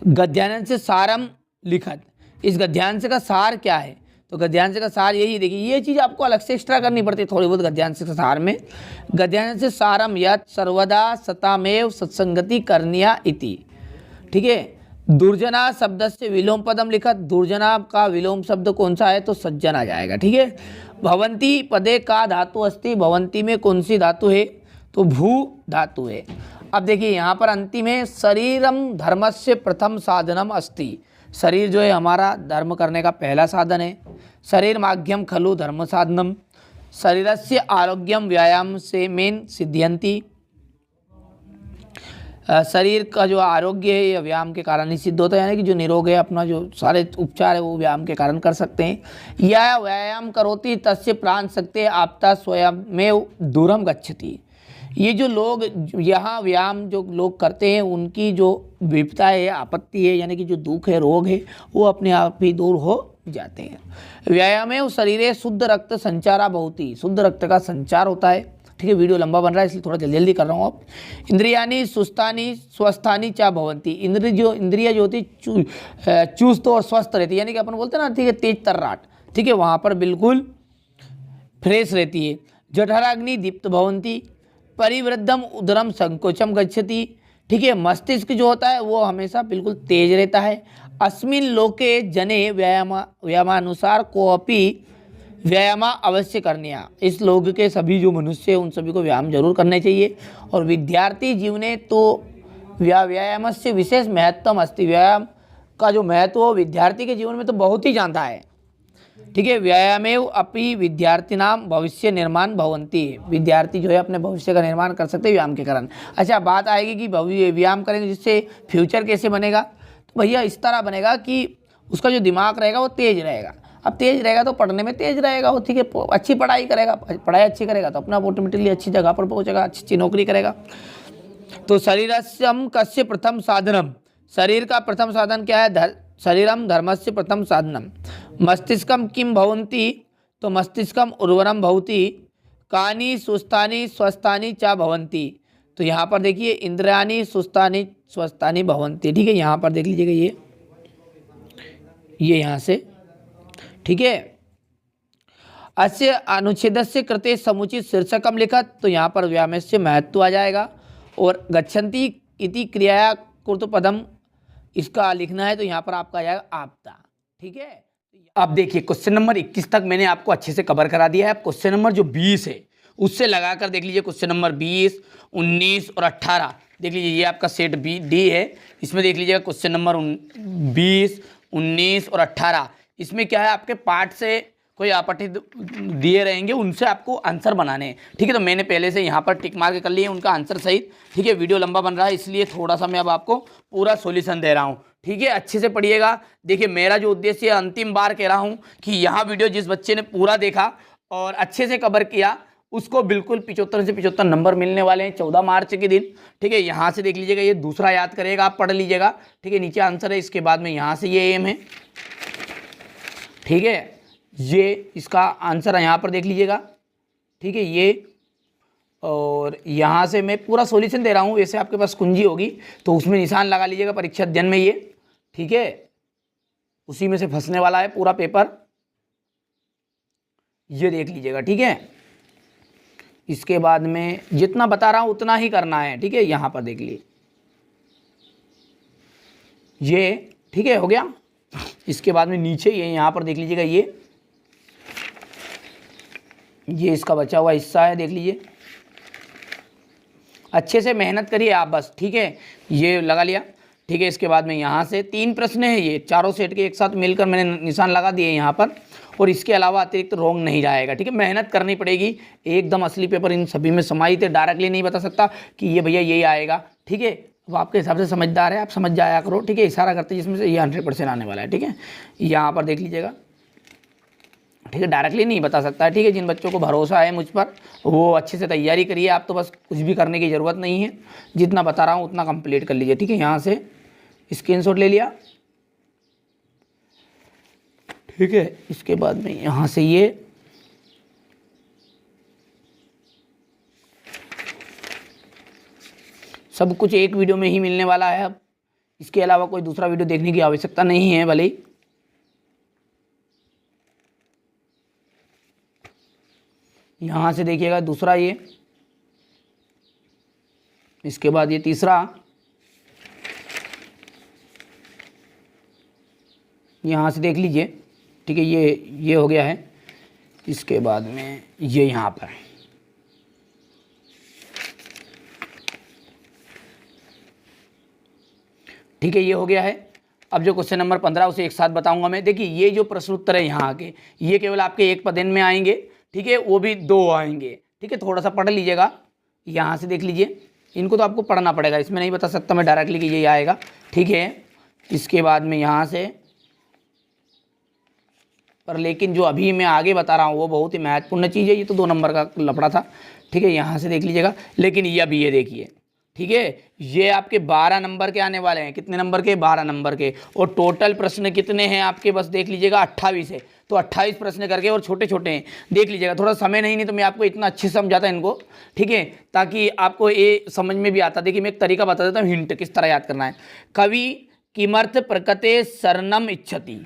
गद्यांश से सारम लिखत। इस गद्यांश का सार क्या है, तो गद्यांश का सार यही, देखिए ये चीज़ आपको अलग से एक्स्ट्रा करनी पड़ती है थोड़ी बहुत गद्यांश के सार में। गद्यांश से सारम यत् सर्वदा सतामेव सत्संगति करनिया इति। ठीक है, दुर्जना शब्द से विलोम पदम लिखा, दुर्जना का विलोम शब्द कौन सा है, तो सज्जन आ जाएगा। ठीक है, भवंती पदे का धातु अस्ति, भवंती में कौन सी धातु है, तो भू धातु है। अब देखिए यहाँ पर अंतिम है, शरीरम धर्मस्य प्रथम साधनम अस्ति, शरीर जो है हमारा धर्म करने का पहला साधन है। शरीर माध्यम खलु धर्म साधनम, शरीरस्य आरोग्यम व्यायाम से मेन सिद्ध्यन्ति। शरीर का जो आरोग्य है ये व्यायाम के कारण ही सिद्ध होता है, यानी कि जो निरोग है अपना जो सारे उपचार है वो व्यायाम के कारण कर सकते हैं। या व्यायाम करोति तस्य प्राण शक्ति आपता स्वयमेव दूरम गच्छति। ये जो लोग यहाँ व्यायाम जो लोग करते हैं उनकी जो विपदा है, आपत्ति है, यानी कि जो दुख है, रोग है, वो अपने आप ही दूर हो जाते हैं। व्यायामेव शरीरे शुद्ध रक्त संचारा भवति। शुद्ध रक्त का संचार होता है। ठीक है, वीडियो लंबा बन रहा है इसलिए थोड़ा जल्दी जल्दी कर रहा हूँ। आप इंद्रियानी सुस्तानी स्वस्थानी चा भवंती। इंद्रिय जो होती चुस्त और स्वस्थ रहती है, यानी कि अपन बोलते हैं ना, ठीक है, तेज तर्राट, ठीक है, वहाँ पर बिल्कुल फ्रेश रहती है। जठराग्नि दीप्त भवंती। परिवृद्धम उदरम संकोचम गच्छति। ठीक है, मस्तिष्क जो होता है वो हमेशा बिल्कुल तेज रहता है। अस्मिन लोके जने व्यायामानुसार कोपि व्यायाम अवश्य करनिया। इस लोक के सभी जो मनुष्य हैं उन सभी को व्यायाम जरूर करने चाहिए। और विद्यार्थी जीवने तो व्यायाम से विशेष महत्व अस्ति। व्यायाम का जो महत्व हो विद्यार्थी के जीवन में तो बहुत ही ज़्यादा है। ठीक है, व्यायामेव अपि विद्यार्थिनाम भविष्य निर्माण भवंती। विद्यार्थी जो है अपने भविष्य का निर्माण कर सकते हैं व्यायाम के कारण। अच्छा, बात आएगी कि व्यायाम करेंगे जिससे फ्यूचर कैसे बनेगा, तो भैया इस तरह बनेगा कि उसका जो दिमाग रहेगा वो तेज रहेगा। अब तेज रहेगा तो पढ़ने में तेज रहेगा वो, ठीक है, अच्छी पढ़ाई करेगा, पढ़ाई अच्छी करेगा तो अपना ऑटोमेटिकली अच्छी जगह पर पहुंचेगा, अच्छी नौकरी करेगा। तो शरीरस्यम कस्य प्रथम साधनम। शरीर का प्रथम साधन क्या है? शरीरम धर्मस्य प्रथम साधनम। मस्तिष्कम किम भवन्ति, तो मस्तिष्कम उर्वरम भवति। कानि सुस्तानि स्वस्थानि चा भवन्ति। तो यहाँ पर देखिए इंद्रियानि सुस्तानि स्वस्थानि भवन्ति। ठीक है, यहाँ पर देख लीजिएगा ये यहाँ से, ठीक है। अस्य अनुच्छेदस्य कृते समुचित शीर्षकम लिखा, तो यहाँ पर व्यायाम से महत्व आ जाएगा। और गच्छन्ति इति क्रिया कुर्त पदम, इसका लिखना है तो यहाँ पर आपका आ जाएगा आपदा। ठीक है, अब देखिए क्वेश्चन नंबर 21 तक मैंने आपको अच्छे से कवर करा दिया है। अब क्वेश्चन नंबर जो 20 है उससे लगाकर देख लीजिए। क्वेश्चन नंबर 20, 19 और 18 देख लीजिए। ये आपका सेट डी है, इसमें देख लीजिएगा क्वेश्चन नंबर 20, 19 और 18। इसमें क्या है, आपके पार्ट से कोई आपत्ति दिए रहेंगे, उनसे आपको आंसर बनाने हैं। ठीक है, तो मैंने पहले से यहाँ पर टिक मार्क कर लिए उनका आंसर सहित। ठीक है, वीडियो लंबा बन रहा है इसलिए थोड़ा सा मैं अब आपको पूरा सॉल्यूशन दे रहा हूँ। ठीक है, अच्छे से पढ़िएगा। देखिए मेरा जो उद्देश्य है, अंतिम बार कह रहा हूँ कि यहाँ वीडियो जिस बच्चे ने पूरा देखा और अच्छे से कवर किया उसको बिल्कुल 75 से 75 नंबर मिलने वाले हैं 14 मार्च के दिन। ठीक है, यहाँ से देख लीजिएगा, ये दूसरा याद करेगा, आप पढ़ लीजिएगा। ठीक है, नीचे आंसर है, इसके बाद में यहाँ से ये एम है। ठीक है, ये इसका आंसर है, यहाँ पर देख लीजिएगा। ठीक है, ये और यहाँ से मैं पूरा सॉल्यूशन दे रहा हूँ। वैसे आपके पास कुंजी होगी तो उसमें निशान लगा लीजिएगा परीक्षा अध्ययन में ये। ठीक है, उसी में से फंसने वाला है पूरा पेपर, ये देख लीजिएगा। ठीक है, इसके बाद में जितना बता रहा हूँ उतना ही करना है। ठीक है, यहाँ पर देख लीजिए ये। ठीक है, हो गया। इसके बाद में नीचे ये यहाँ पर देख लीजिएगा, ये इसका बचा हुआ हिस्सा है, देख लीजिए। अच्छे से मेहनत करिए आप बस। ठीक है, ये लगा लिया। ठीक है, इसके बाद में यहाँ से 3 प्रश्न है, ये चारों सेट के एक साथ मिलकर मैंने निशान लगा दिए यहाँ पर। और इसके अलावा अतिरिक्त रोंग नहीं जाएगा। ठीक है, मेहनत करनी पड़ेगी एकदम। असली पेपर इन सभी में समाहित है, डायरेक्टली नहीं बता सकता कि ये भैया यही आएगा। ठीक है, अब आपके हिसाब से समझदार है, आप समझ जाया करो। ठीक है, इशारा करते जिसमें से ये 100% आने वाला है। ठीक है, यहाँ पर देख लीजिएगा। ठीक है, डायरेक्टली नहीं बता सकता है। ठीक है, जिन बच्चों को भरोसा है मुझ पर वो अच्छे से तैयारी करिए। आप तो बस कुछ भी करने की ज़रूरत नहीं है, जितना बता रहा हूँ उतना कंप्लीट कर लीजिए। ठीक है, यहाँ से स्क्रीनशॉट ले लिया। ठीक है, इसके बाद में यहाँ से ये सब कुछ एक वीडियो में ही मिलने वाला है। अब इसके अलावा कोई दूसरा वीडियो देखने की आवश्यकता नहीं है भले ही। यहाँ से देखिएगा दूसरा ये, इसके बाद ये तीसरा, यहाँ से देख लीजिए। ठीक है, ये हो गया है। इसके बाद में ये यहाँ पर, ठीक है, ये हो गया है। अब जो क्वेश्चन नंबर 15 उसे एक साथ बताऊंगा मैं। देखिए ये जो प्रश्न उत्तर है यहाँ के, ये केवल आपके एक पदेन में आएंगे। ठीक है, वो भी 2 आएंगे। ठीक है, थोड़ा सा पढ़ लीजिएगा। यहाँ से देख लीजिए, इनको तो आपको पढ़ना पड़ेगा, इसमें नहीं बता सकता मैं डायरेक्टली कि ये आएगा। ठीक है, इसके बाद में यहाँ से, पर लेकिन जो अभी मैं आगे बता रहा हूँ वो बहुत ही महत्वपूर्ण चीज़ है, ये तो 2 नंबर का लफड़ा था। ठीक है, यहाँ से देख लीजिएगा। लेकिन ये अभी ये देखिए, ठीक है, ये आपके 12 नंबर के आने वाले हैं। कितने नंबर के? 12 नंबर के। और टोटल प्रश्न कितने हैं आपके? बस देख लीजिएगा 28 है। तो 28 प्रश्न करके, और छोटे छोटे हैं, देख लीजिएगा। थोड़ा समय नहीं तो मैं आपको इतना अच्छे से समझाता इनको, ठीक है, ताकि आपको ये समझ में भी आता। देखिए मैं एक तरीका बता देता हूँ, हिंट किस तरह याद करना है। कवि किमर्थ प्रकृते शरणम इच्छति,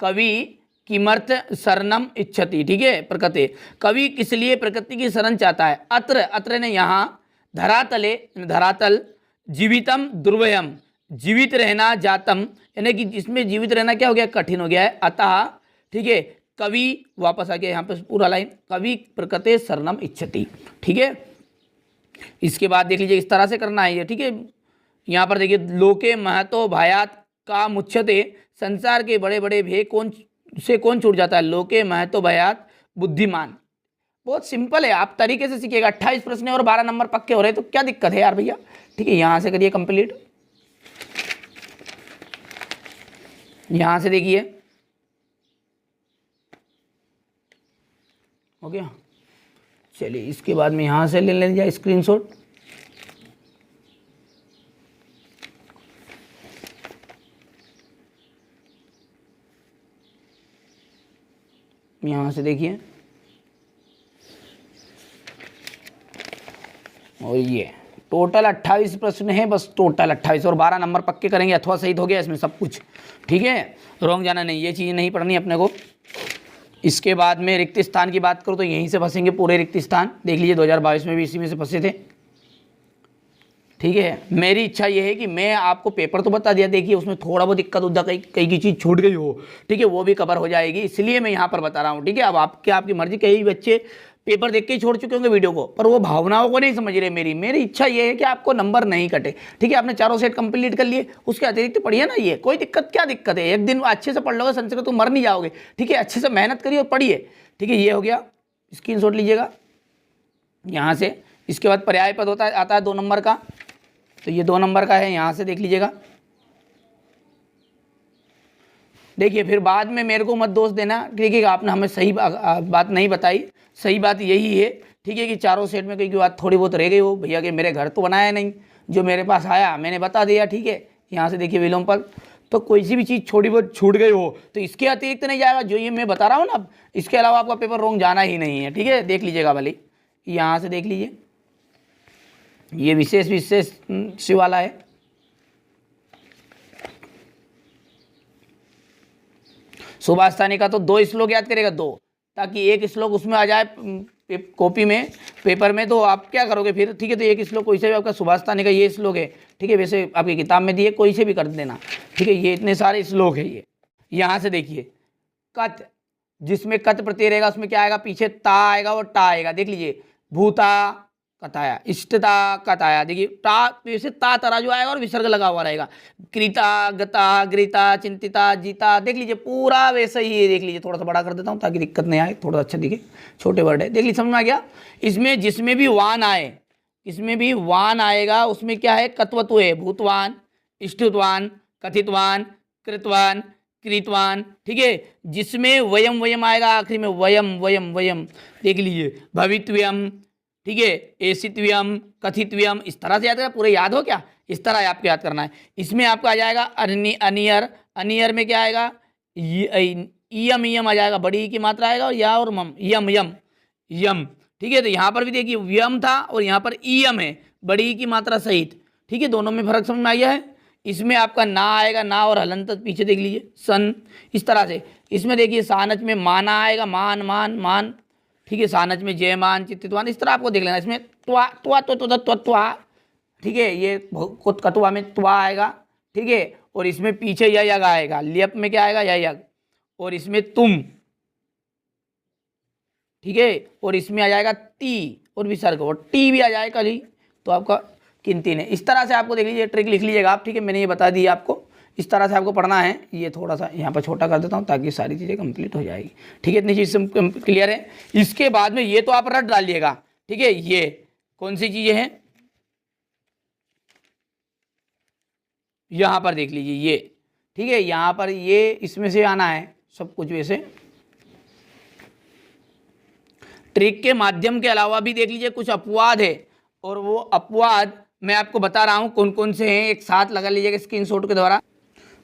कवि किमर्थ शरणम इच्छति, ठीक है, प्रकृति, कवि किस लिए प्रकृति की शरण चाहता है। अत्र, अत्र ने यहाँ, धरातले, धरातल, जीवितम दुर्वयम, जीवित रहना, जातम, यानी कि इसमें जीवित रहना क्या हो गया? कठिन हो गया है। अतः, ठीक है, कवि, वापस आ गया यहाँ पे पूरा लाइन, कवि प्रकृते शरणम इच्छति। ठीक है, इसके बाद देख लीजिए, इस तरह से करना है ये। ठीक है, यहाँ पर देखिए, लोके महतो भयात का मुच्छते, संसार के बड़े बड़े भय कौन से कौन छूट जाता है? लोके महतो भयात बुद्धिमान। बहुत सिंपल है, आप तरीके से सीखिएगा। 28 प्रश्न और 12 नंबर पक्के हो रहे, तो क्या दिक्कत है यार भैया। ठीक है, यहाँ से करिए कंप्लीट। यहाँ से देखिए, हो गया। चलिए, इसके बाद में यहाँ से ले लीजिए स्क्रीनशॉट। यहाँ से देखिए, और ये टोटल 28 प्रश्न है, बस टोटल 28, और 12 नंबर पक्के करेंगे। अथवा सहित हो गया इसमें सब कुछ। ठीक है, रॉन्ग जाना नहीं, ये चीज़ नहीं पढ़नी अपने को। इसके बाद में रिक्त स्थान की बात करूँ तो यहीं से फंसेंगे पूरे रिक्त स्थान। देख लीजिए 2022 में भी इसी में से फंसे थे। ठीक है, मेरी इच्छा ये है कि मैं आपको पेपर तो बता दिया, देखिए उसमें थोड़ा बहुत दिक्कत उद्दा कहीं की चीज़ छूट गई हो, ठीक है, वो भी कवर हो जाएगी, इसलिए मैं यहाँ पर बता रहा हूँ। ठीक है, अब आपकी मर्जी। कई बच्चे पेपर देख के ही छोड़ चुके होंगे वीडियो को, पर वो भावनाओं को नहीं समझ रहे। मेरी इच्छा ये है कि आपको नंबर नहीं कटे। ठीक है, आपने चारों सेट कंप्लीट कर लिए, उसके अतिरिक्त पढ़िए ना, ये कोई दिक्कत, क्या दिक्कत है? एक दिन अच्छे से पढ़ लोगे, संस्कृत तो मर नहीं जाओगे। ठीक है, अच्छे से मेहनत करिए और पढ़िए। ठीक है, ये हो गया, स्क्रीनशॉट लीजिएगा यहाँ से। इसके बाद पर्याय पद आता है 2 नंबर का, तो ये 2 नंबर का है, यहाँ से देख लीजिएगा। देखिए, फिर बाद में मेरे को मत दोष देना, ठीक है, आपने हमें सही बात नहीं बताई। सही बात यही है, ठीक है, कि चारों सेट में कई बात थोड़ी बहुत रह गई हो भैया, कि मेरे घर तो बनाया नहीं, जो मेरे पास आया मैंने बता दिया। ठीक है, यहाँ से देखिए विलोम पद, तो कोई सी भी चीज़ छोटी बहुत छूट गई हो तो इसके अतिरिक्त नहीं जाएगा, जो ये मैं बता रहा हूँ ना, इसके अलावा आपका पेपर रॉन्ग जाना ही नहीं है। ठीक है, देख लीजिएगा भले, यहाँ से देख लीजिए, ये विशेष से वाला है। सुभाषितानी का तो 2 श्लोक याद करेगा, 2, ताकि एक श्लोक उसमें आ जाए कॉपी में, पेपर में, तो आप क्या करोगे फिर। ठीक है, तो एक श्लोक कोई से भी, आपका सुभाषितानी का ये श्लोक है। ठीक है, वैसे आपकी किताब में दिए, कोई से भी कर देना। ठीक है, ये इतने सारे श्लोक है ये। यहाँ से देखिए, कत, जिसमें कत प्रत्यय रहेगा उसमें क्या आएगा? पीछे ता आएगा और टा आएगा। देख लीजिए, भूता कथाया, इष्टता कथाया, देखिए ता, वैसे ता तराजू आएगा और विसर्ग लगा हुआ रहेगा। कृता, गता, गृता, चिंतिता, जीता, देख लीजिए पूरा वैसे ही है। देख लीजिए, थोड़ा सा बड़ा कर देता हूँ ताकि दिक्कत नहीं आए, थोड़ा अच्छा दिखे, छोटे वर्ड है। देख लीजिए, समझ में आ गया। इसमें जिसमें भी वान आए, इसमें भी वान आएगा, उसमें क्या है? कत्वत्व है। भूतवान, इष्टवान, कथितवान, कृतवान, कृतवान। ठीक है, जिसमें वयम वयम आएगा आखिरी में, वयम वयम वयम, देख लीजिए, भवित्व्यम, ठीक है, एसित्व्यम, कथितव्यम, इस तरह से याद करना। पूरे याद हो क्या? इस तरह आपको याद करना है। इसमें आपका आ जाएगा अनियर, अनियर में क्या आएगा? यम, यम आ जाएगा, बड़ी की मात्रा आएगा, और या और मम, यम यम यम। ठीक है, तो यहाँ पर भी देखिए व्यम था और यहाँ पर ईयम है, बड़ी की मात्रा सहित। ठीक है, दोनों में फर्क समझ में आ गया है। इसमें आपका ना आएगा, ना और हलंत पीछे देख लीजिए, सन, इस तरह से। इसमें देखिए सानच में माना आएगा, मान मान मान। ठीक है, सानच में जयमान, चित्तवान, इस तरह आपको देख लेना। इसमें त्वा त्वा तो त्वा, ठीक है, ये कतुआ में त्वा आएगा। ठीक है, और इसमें पीछे यग आएगा, लियप में क्या आएगा? यग, और इसमें तुम। ठीक है, और इसमें आ जाएगा ती और विसर्ग, और टी भी आ जाएगा कल ही, तो आपका किन तीन है। इस तरह से आपको देख लीजिए, ट्रिक लिख लीजिएगा आप। ठीक है, मैंने ये बता दी आपको, इस तरह से आपको पढ़ना है। ये थोड़ा सा यहाँ पर छोटा कर देता हूँ ताकि सारी चीज़ें कंप्लीट हो जाएगी। ठीक है, इतनी चीज़ क्लियर है। इसके बाद में ये तो आप रट डालिएगा। ठीक है, ये कौन सी चीज़ें हैं, यहाँ पर देख लीजिए ये। ठीक है, यहाँ पर ये इसमें से आना है सब कुछ। वैसे ट्रिक के माध्यम के अलावा भी देख लीजिए कुछ अपवाद है, और वो अपवाद मैं आपको बता रहा हूँ कौन कौन से हैं, एक साथ लगा लीजिएगा स्क्रीनशॉट के द्वारा।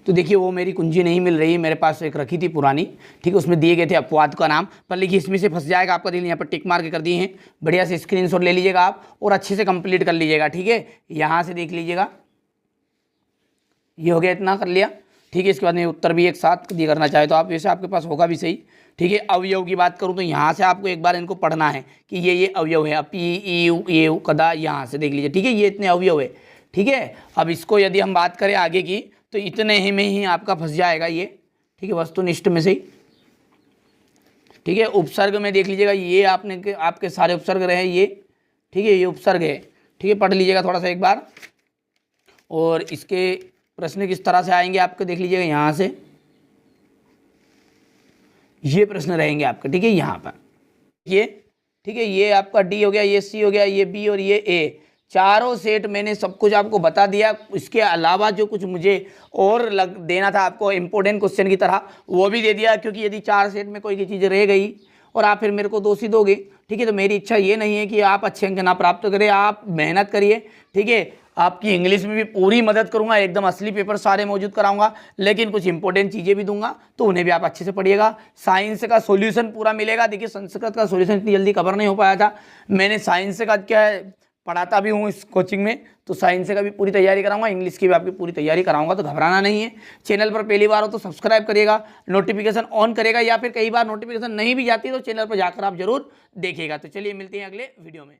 तो देखिए वो मेरी कुंजी नहीं मिल रही, मेरे पास एक रखी थी पुरानी। ठीक है, उसमें दिए गए थे अपवाद का नाम, पर लिखिए इसमें से फंस जाएगा आपका। दिल यहाँ पर टिक मार के कर दिए हैं, बढ़िया से स्क्रीनशॉट ले लीजिएगा आप और अच्छे से कंप्लीट कर लीजिएगा। ठीक है, यहाँ से देख लीजिएगा, ये हो गया, इतना कर लिया। ठीक है, इसके बाद में उत्तर भी एक साथ दिए करना चाहे तो आप, वैसे आपके पास होगा भी सही। ठीक है, अवयव की बात करूँ तो यहाँ से आपको एक बार इनको पढ़ना है कि ये अवयव है। पी ई यू ए कदा, यहाँ से देख लीजिए। ठीक है, ये इतने अवयव है। ठीक है, अब इसको यदि हम बात करें आगे की तो इतने ही में ही आपका फंस जाएगा ये। ठीक है, वस्तुनिष्ठ में से ही। ठीक है, उपसर्ग में देख लीजिएगा, ये आपने आपके सारे उपसर्ग रहे ये। ठीक है, ये उपसर्ग है। ठीक है, पढ़ लीजिएगा थोड़ा सा एक बार। और इसके प्रश्न किस तरह से आएंगे आपके देख लीजिएगा, यहाँ से ये प्रश्न रहेंगे आपके। ठीक है, यहाँ पर ये। ठीक है, ये आपका डी हो गया, ये सी हो गया, ये बी और ये ए। चारों सेट मैंने सब कुछ आपको बता दिया। इसके अलावा जो कुछ मुझे और देना था आपको इम्पोर्टेंट क्वेश्चन की तरह, वो भी दे दिया। क्योंकि यदि 4 सेट में कोई चीज़ रह गई और आप फिर मेरे को दोषी दोगे, ठीक है, तो मेरी इच्छा ये नहीं है कि आप अच्छे अंक ना प्राप्त करें। आप मेहनत करिए। ठीक है, आपकी इंग्लिश में भी पूरी मदद करूंगा, एकदम असली पेपर सारे मौजूद कराऊंगा, लेकिन कुछ इंपॉर्टेंट चीज़ें भी दूंगा, तो उन्हें भी आप अच्छे से पढ़िएगा। साइंस का सॉल्यूशन पूरा मिलेगा। देखिए, संस्कृत का सॉल्यूशन इतनी जल्दी कवर नहीं हो पाया था। मैंने साइंस का क्या है, पढ़ाता भी हूँ इस कोचिंग में, तो साइंस का भी पूरी तैयारी कराऊंगा, इंग्लिश की भी आपकी पूरी तैयारी कराऊंगा, तो घबराना नहीं है। चैनल पर पहली बार हो तो सब्सक्राइब करिएगा, नोटिफिकेशन ऑन करेगा, या फिर कई बार नोटिफिकेशन नहीं भी जाती तो चैनल पर जाकर आप जरूर देखिएगा। तो चलिए मिलते हैं अगले वीडियो में।